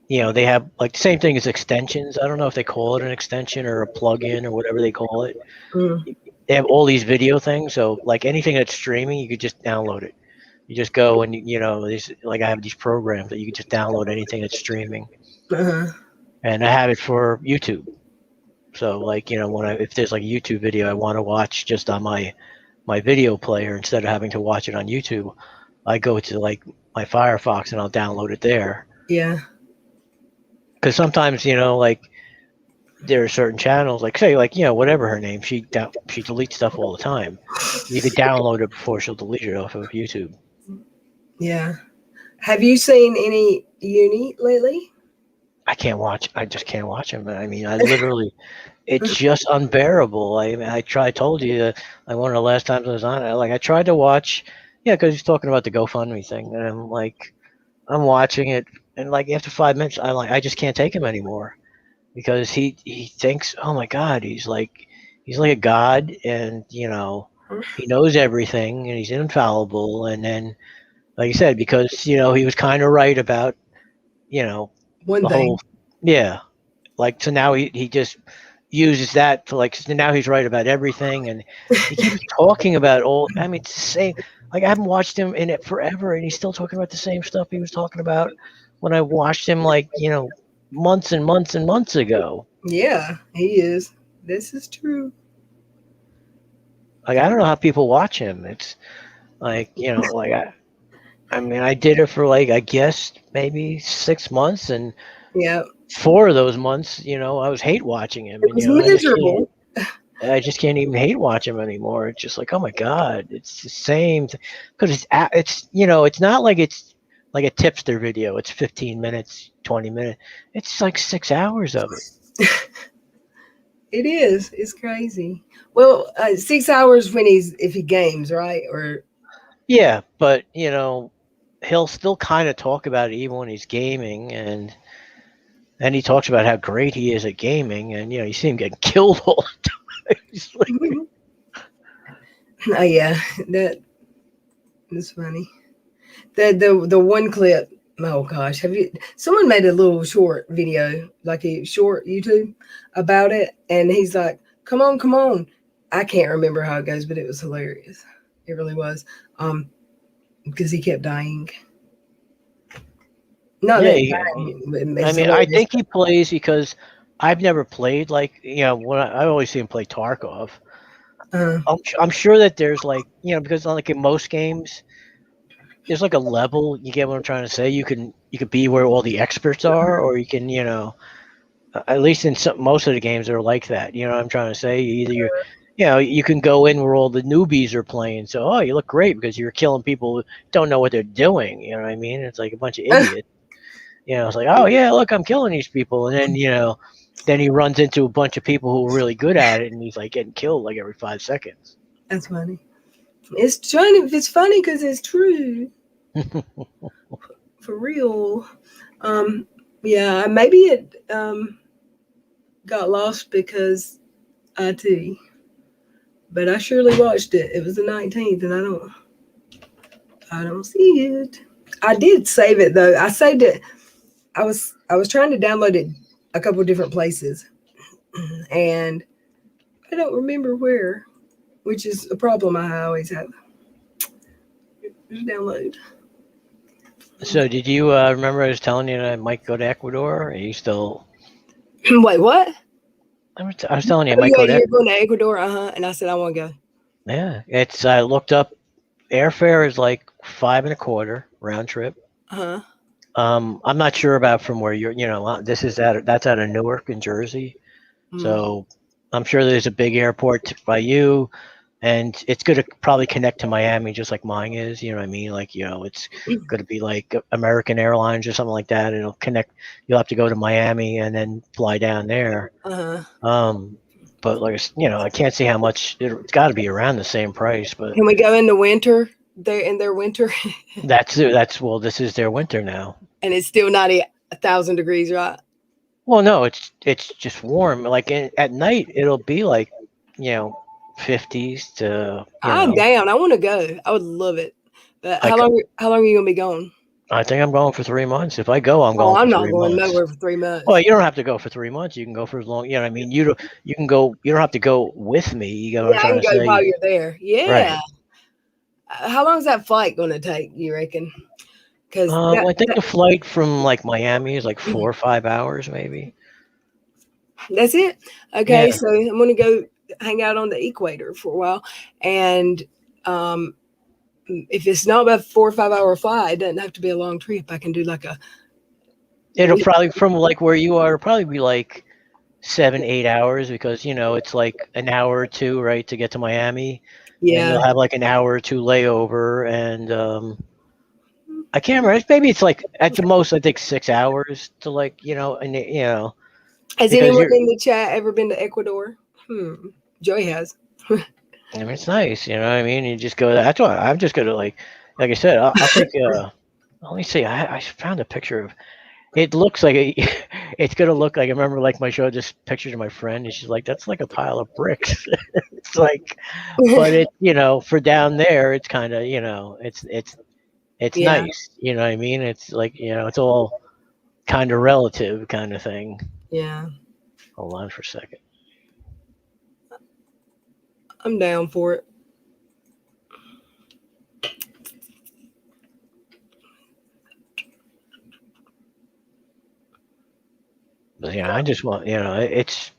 you know, they have like the same thing as extensions. I don't know if they call it an extension or a plugin or whatever they call it. They have all these video things. So like anything that's streaming, you could just download it. You just go and, you know, these, like I have these programs that you can just download anything that's streaming. And I have it for YouTube. So like, you know, if there's like a YouTube video I want to watch just on my video player, instead of having to watch it on YouTube, I go to like my Firefox and I'll download it there. Yeah. Because sometimes, you know, like there are certain channels, like say, like, you know, whatever her name, she deletes stuff all the time. You could download it before she'll delete it off of YouTube. Yeah. Have you seen any uni lately? I just can't watch him. I mean, I literally, it's just unbearable. I mean, I told you, like one of the last times I was on, I tried to watch, because he's talking about the GoFundMe thing, and I'm watching it, and like after 5 minutes, I just can't take him anymore, because he thinks, oh my God, he's like a god, and you know, he knows everything, and he's infallible, and then, like you said, because you know he was kind of right about, you know, one thing. Like, so now he just uses that to like, so now he's right about everything, and he keeps talking about I mean, it's the same. Like, I haven't watched him in it forever, and he's still talking about the same stuff he was talking about when I watched him, like, you know, months and months and months ago. Yeah, he is. This is true. Like, I don't know how people watch him. It's like, you know, like I mean, I did it for like, I guess maybe 6 months, and 4 of those months, you know, I was hate watching him. It was miserable. I just can't even hate watch him anymore. It's just like, oh my God, it's the same. Because it's, you know, it's not like it's like a tipster video. It's 15 minutes, 20 minutes. It's like 6 hours of it. It is. It's crazy. Well, 6 hours if he games, right? Or yeah, but you know, he'll still kind of talk about it even when he's gaming, and then he talks about how great he is at gaming, and you know, you see him getting killed all the time. He's like, oh yeah, that's funny. The one clip. Oh gosh, someone made a little short video, like a short YouTube about it, and he's like, come on. I can't remember how it goes, but it was hilarious. It really was. Because he kept dying. Not dying. I mean, I think he plays because I've never played, like, you know, when I always see him play Tarkov. I'm sure that there's like, you know, because like in most games, there's like a level. You get what I'm trying to say? You can be where all the experts are, or you can, you know, at least in most of the games are like that. You know what I'm trying to say? Either you know, you can go in where all the newbies are playing. So, oh, you look great because you're killing people who don't know what they're doing. You know what I mean? It's like a bunch of idiots. You know, it's like, oh yeah, look, I'm killing these people, and then, you know, then he runs into a bunch of people who are really good at it, and he's like getting killed like every 5 seconds. That's funny. It's funny because it's true. For real. Yeah, maybe it got lost because IT, but I surely watched it. It was the 19th, and I don't see it. I did save it though. I saved it. I was trying to download it a couple different places, and I don't remember where, which is a problem I always have. Just download. So did you remember I was telling you that I might go to Ecuador? Are you still? Wait, what? I was telling you I Oh might yeah, go to. you're going to Ecuador, and I said I want to go. Yeah, it's. I looked up. Airfare is like 5.25 round trip. Uh huh. I'm not sure about from where you're. This is that's out of Newark, in Jersey. Mm. So I'm sure there's a big airport by you, and it's going to probably connect to Miami just like mine is. You know what I mean? Like, it's going to be like American Airlines or something like that. It'll connect. You'll have to go to Miami and then fly down there. Uh huh. Um, but like, I can't see how much it's got to be around the same price. But Can we go in the winter? They're in their winter, well, this is their winter now. and it's still not 1,000 degrees, right? Well, no, it's just warm. Like at night, it'll be like, you know, 50s to, I'm down. I want to go. I would love it. But like how long are you gonna be gone? I think I'm going for 3 months. If I go, I'm Oh, going for I'm not three going months. nowhere for 3 months. Well, you don't have to go for 3 months. You can go for as long. You know what I mean? You can go. You don't have to go with me. You know what I'm Yeah, I trying can to go while say? you're there. Right. Yeah. How long is that flight going to take? You reckon? Because I think the flight from like Miami is like 4 or 5 hours, maybe. that's it. Yeah. Okay, so I'm going to go hang out on the equator for a while, and um, if it's not about 4 or 5 hour flight, it doesn't have to be a long trip. I can do like a It'll week. probably from like where you are, it'll probably be like 7, 8 hours because it's like an hour or two, right, to get to Miami. Then Yeah, you'll have like an hour or two layover, and I can't remember. Maybe it's like at the most, I think 6 hours to like and has because anyone you're. in the chat ever been to Ecuador? Joey has. I mean, it's nice, you know what I mean. You just go. That's why I'm just gonna like I said, I'll take. Let me see. I found a picture of. It looks like it's gonna look like. I remember like my show this picture to my friend, and she's like, "That's like a pile of bricks." It's like, but it for down there, it's kind of it's Yeah, nice. You know what I mean? It's like it's all kind of relative kind of thing. yeah, Hold on for a second. I'm down for it. But yeah, I just want it's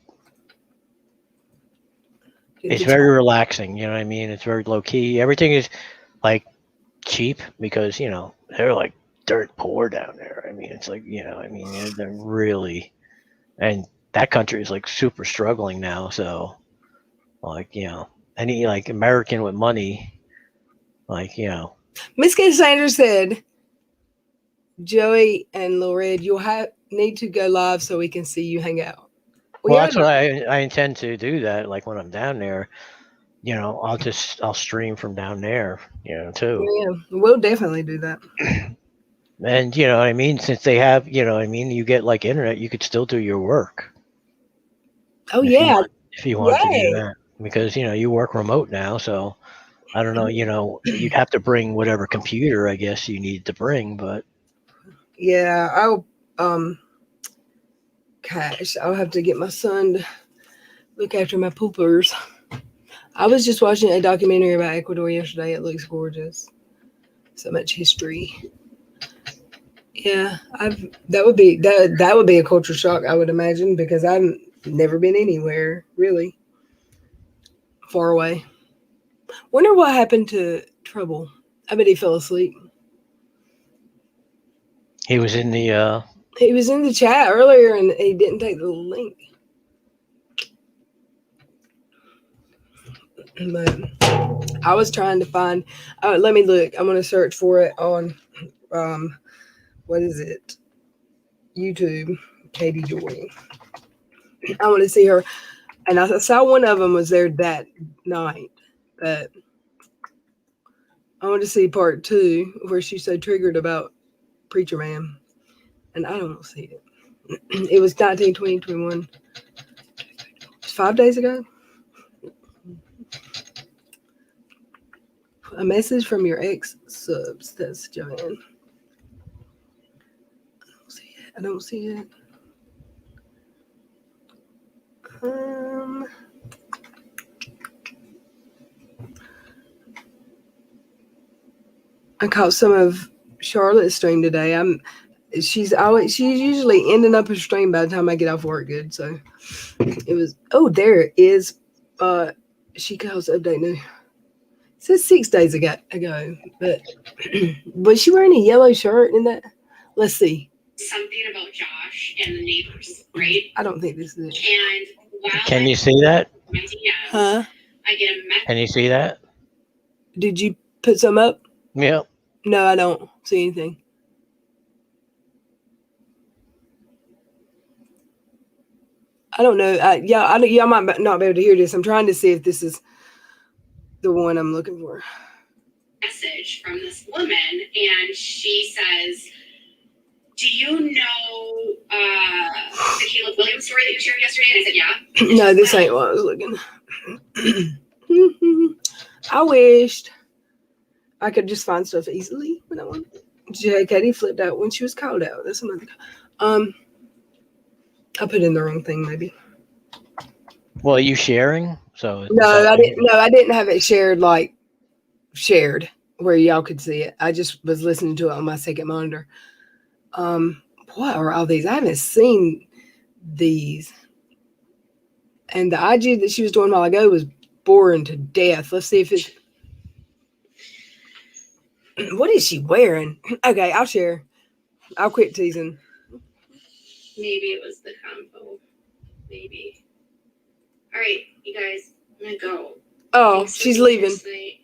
It's very relaxing. You know what I mean? It's very low key. Everything is like cheap because they're like dirt poor down there. I mean, it's like I mean they're really and that country is like super struggling now. So like any like American with money, like Miss Sanders said, Joey and LilRed, you'll need to go live so we can see you hang out. well, Yeah, that's what I intend to do. That like when I'm down there, I'll stream from down there, too. yeah, we'll definitely do that. And you know what I mean? Since they have, what I mean, you get like internet, you could still do your work Oh if you yeah, want if you wanted to do yay! that. Because, you work remote now, so I don't know, you'd have to bring whatever computer I guess you need to bring, but Yeah, gosh, I'll have to get my son to look after my poopers. I was just watching a documentary about Ecuador yesterday. It looks gorgeous. So much history. Yeah, that would be a culture shock, I would imagine, because I've never been anywhere really far away. Wonder what happened to Trouble. I bet he fell asleep. he was in the He was in the chat earlier and he didn't take the link. But I was trying to find. Let me look. I'm gonna search for it on what is it? YouTube. Katie Joy. I want to see her, and I saw one of them was there that night. But I want to see part 2 where she's so triggered about Preacher Man. and I don't see it. It was 19, 20, 21. It's 5 days ago. A message from your ex subs. That's Joanne. I don't see it. I caught some of Charlotte's stream today. She's usually ending up her stream by the time I get off work good. So it was, there it is. She calls update new. It says 6 days ago, but was she wearing a yellow shirt in that? Let's see. Something about Josh and the neighbors, right? I don't think this is it. And while Can you see that? Huh? I get a message. Can you see that? Did you put some up? Yep. No, I don't see anything. I don't know. Y'all might not be able to hear this. I'm trying to see if this is the one I'm looking for. Message from this woman, and she says, "Do you know the Caleb Williams story that you shared yesterday?" And I said, "Yeah." No, this ain't what I was looking. I wished I could just find stuff easily when I want. Katie flipped out when she was called out. That's another. I put in the wrong thing, maybe. Well, are you sharing? So No, I didn't. No, I didn't have it shared where y'all could see it. I just was listening to it on my second monitor. What are all these? I haven't seen these. And the IG that she was doing a while ago was boring to death. Let's see if it's. What is she wearing? Okay, I'll share. I'll quit teasing. Maybe it was the combo. Maybe. All right, you guys, I'm gonna go. Oh, Thanks for she's being here leaving. tonight.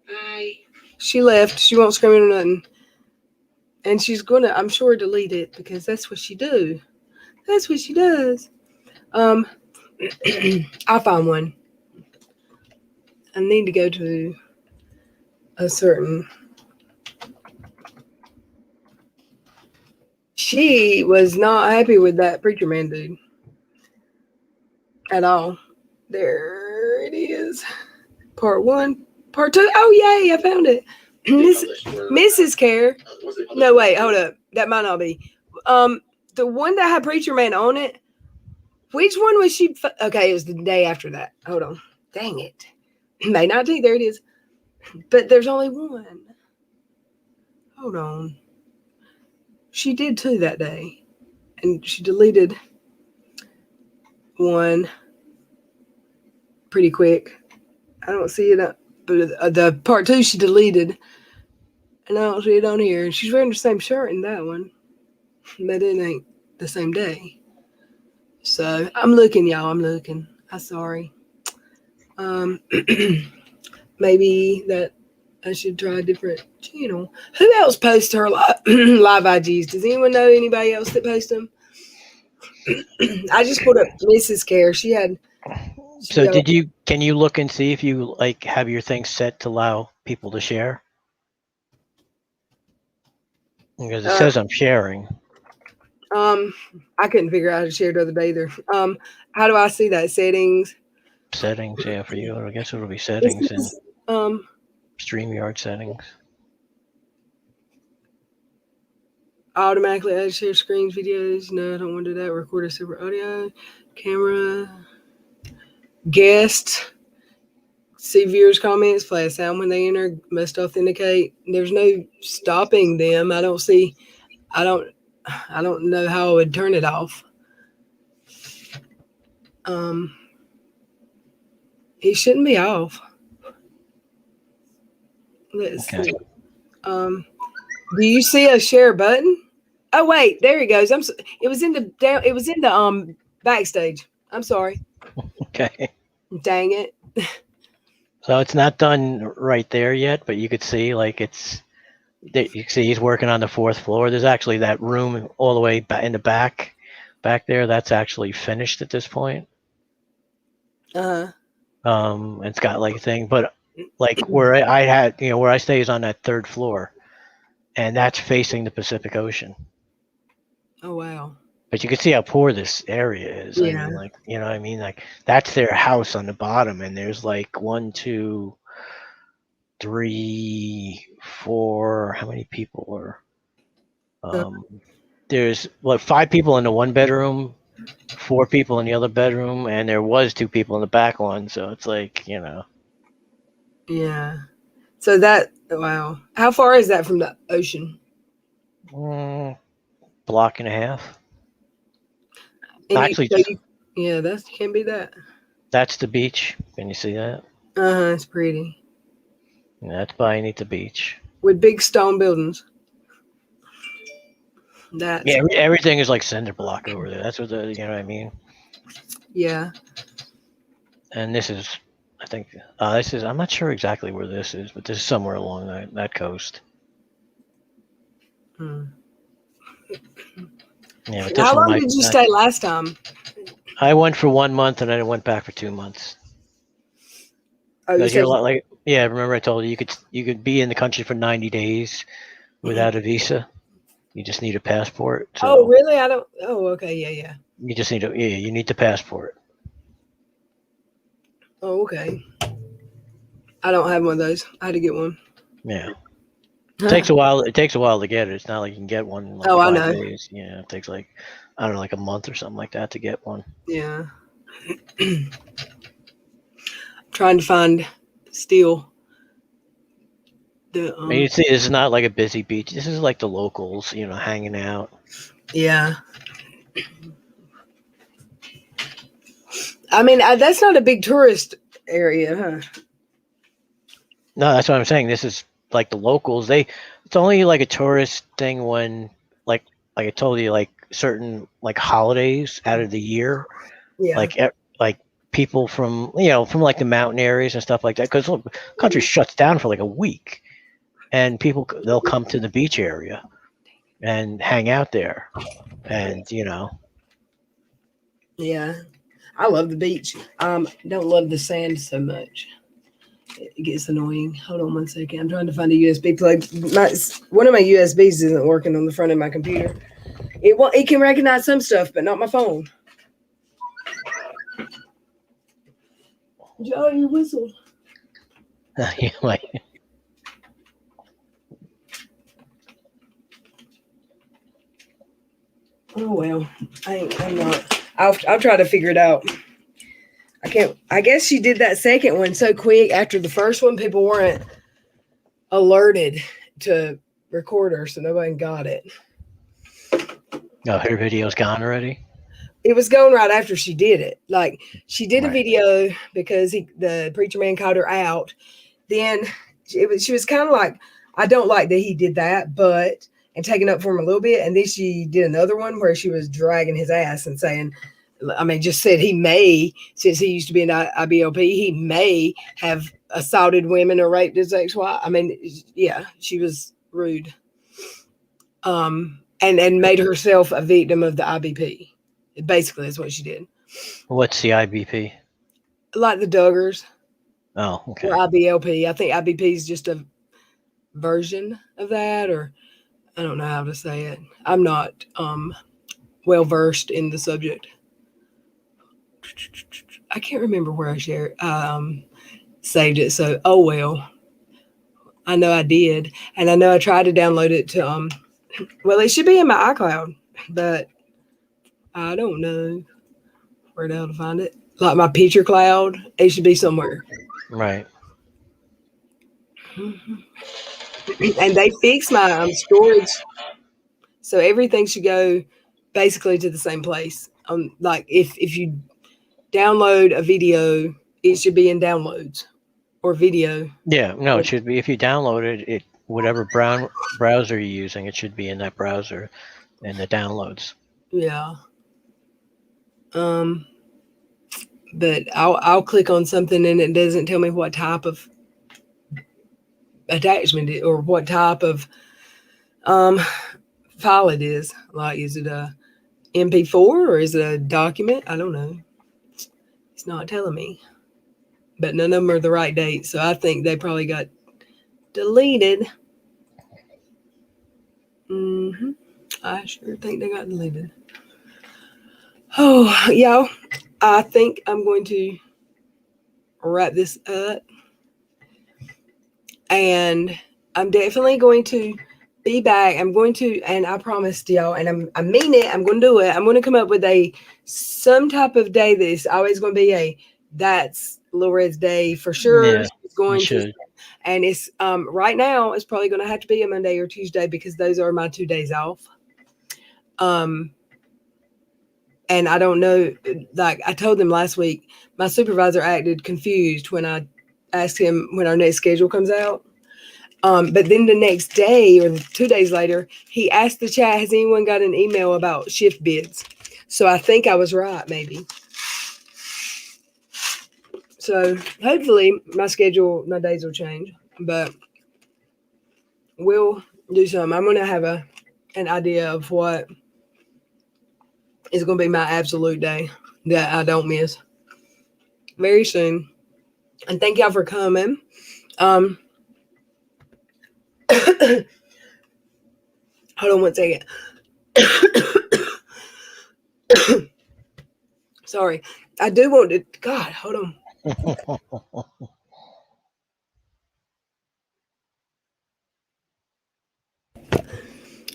Bye. She left. She won't scream or nothing. And she's gonna, I'm sure, delete it because that's what she do. That's what she does. I'll find one. I need to go to a certain. She was not happy with that preacher man dude at all. There it is. Part 1. Part 2. Oh, yay, I found it. Mrs. Care. No, wait, hold up. That might not be. The one that had preacher man on it, which one was she? Okay, it was the day after that. Hold on. Dang it. May 19th. There it is. But there's only one. Hold on. She did 2 that day. And she deleted one pretty quick. I don't see it. But the part 2 she deleted. And I don't see it on here. And she's wearing the same shirt in that one. But it ain't the same day. So I'm looking, y'all. I'm looking. I'm sorry. Maybe that I should try a different channel. Who else posts her live IGs? Does anyone know anybody else that posts them? I just put up Mrs. Care. She had. So can you look and see if you have your thing set to allow people to share? Because it says I'm sharing. I couldn't figure out how to share the other day either. How do I see that? Settings. Settings, yeah, for you. I guess it'll be settings and StreamYard settings. Automatically add share screens, videos. No, I don't want to do that. Record a separate audio, camera, guest. See viewers' comments. Play a sound when they enter. Must authenticate. There's no stopping them. I don't see. I don't know how I would turn it off. It shouldn't be off. Let's see. Do you see a share button? Oh wait, there he goes. It was in the backstage. I'm sorry. Okay. Dang it. So it's not done right there yet, but you could see you can see he's working on the 4th floor. There's actually that room all the way in the back there. That's actually finished at this point. It's got a thing, but where where I stay is on that 3rd floor, and that's facing the Pacific Ocean. Oh wow. But you can see how poor this area is. I Yeah. mean, like, you know what I mean? Like, that's their house on the bottom, and there's like 1, 2, 3, 4. How many people are? Um, there's what 5 people in the one bedroom, 4 people in the other bedroom, and there was 2 people in the back one. So it's like, you know, Yeah. So that wow. How far is that from the ocean? block and a half. And Actually, just yeah, that can be that. that's the beach. Can you see that? It's pretty. Yeah, that's beneath the beach. With big stone buildings. That's Yeah, everything is like cinder block over there. That's what you know what I mean. yeah. And this is, I think, this is. I'm not sure exactly where this is, but this is somewhere along that coast. Hmm. Yeah, but this How one long might. did you stay last time? I went for 1 month and then I went back for 2 months. Oh, you Because you're said a lot like, yeah. Remember I told you you could be in the country for 90 days without a visa. You just need a passport. oh, So really? I don't. Oh, okay. Yeah, yeah. you just need you need the passport. Oh, okay. I don't have one of those. I had to get one. Yeah. It takes a while. It takes a while to get it. It's not like you can get one in like Oh, I 5 know. days. Yeah, it takes like, I don't know, like a month or something like that to get one. Yeah. Trying to find still the I mean, you see, this is not like a busy beach. This is like the locals, you know, hanging out. yeah. I mean, that's not a big tourist area, huh? No, that's what I'm saying. This is like the locals. It's only like a tourist thing when, like I told you, like certain like holidays out of the year, Yeah. like people from from like the mountain areas and stuff like that. Because the country shuts down for like a week, and people they'll come to the beach area and hang out there, and Yeah. I love the beach. Don't love the sand so much. It gets annoying. Hold on 1 second. I'm trying to find a USB plug. One of my USBs isn't working on the front of my computer. It can recognize some stuff, but not my phone. Joe, you whistled. like Oh well, I'm not. I'll try to figure it out. I can't. I guess she did that second one so quick after the first one. People weren't alerted to record her, so nobody got it. oh, her video's gone already. It was going right after she did it. Like she did a Right. video because the preacher man called her out. Then she was kind of like, I don't like that he did that, but and taking up for him a little bit. And then she did another one where she was dragging his ass and saying, I mean, just said he may, since he used to be an IBLP, he may have assaulted women or raped his ex-wife. I mean, yeah, she was rude. And made herself a victim of the IBP. Basically, is what she did. What's the IBP? Like the Duggars Oh, okay. or IBLP. I think IBP is just a version of that, or I don't know how to say it. I'm not well versed in the subject. I can't remember where I saved it. So oh well. I know I did, and I know I tried to download it to well, it should be in my iCloud, but I don't know where the hell to find it. Like my picture cloud, it should be somewhere. Right. And they fixed my storage, so everything should go basically to the same place. Like if you download a video, it should be in downloads or video. Yeah. No, it should be if you download it. Whatever browser you're using, it should be in that browser and the downloads. Yeah. But I'll click on something and it doesn't tell me what type of attachment or what type of file it is. Like, is it a MP4 or is it a document? I don't know. It's not telling me. But none of them are the right date, so I think they probably got deleted. I sure think they got deleted. Oh, y'all, I think I'm going to wrap this up. And I'm definitely going to be back. I'm going to, and I promised y'all, and I mean it, I'm going to do it. I'm going to come up with some type of day that's always going to be that's Lil Red's day for sure. Yeah, It's going you to, should. and it's right now it's probably going to have to be a Monday or Tuesday because those are my 2 days off. And I don't know, like I told them last week, my supervisor acted confused when I asked him when our next schedule comes out. But then the next day or 2 days later, he asked the chat, has anyone got an email about shift bids? So I think I was right, maybe. So hopefully my days will change, but we'll do something. I'm going to have an idea of what is going to be my absolute day that I don't miss very soon. And thank y'all for coming. Hold on one second. Sorry. I do want to, God, hold on.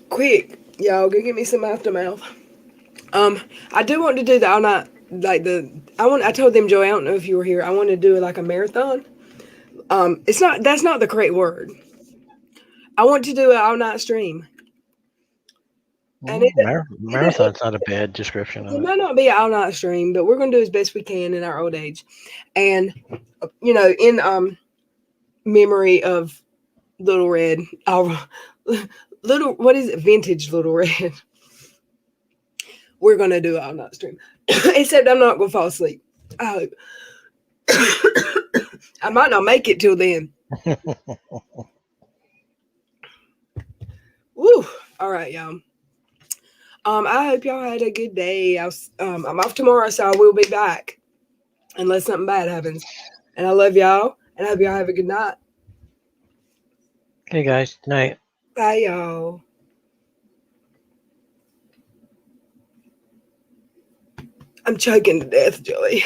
Quick, y'all, go get me some aftermath. I do want to do the all night, I told them, Joey, I don't know if you were here. I want to do like a marathon. That's not the correct word. I want to do an all night stream. And Marathon's not a bad description of it it. might not be an all night stream, but we're going to do as best we can in our old age. And, in memory of Little Red, what is it? Vintage Little Red. We're going to do an all night stream. Except I'm not going to fall asleep. I hope. I might not make it till then. Woo! All right, y'all. I hope y'all had a good day. I'm off tomorrow, so I will be back unless something bad happens. And I love y'all, and I hope y'all have a good night. Okay, guys. Good night. Bye, y'all. I'm choking to death, Joey.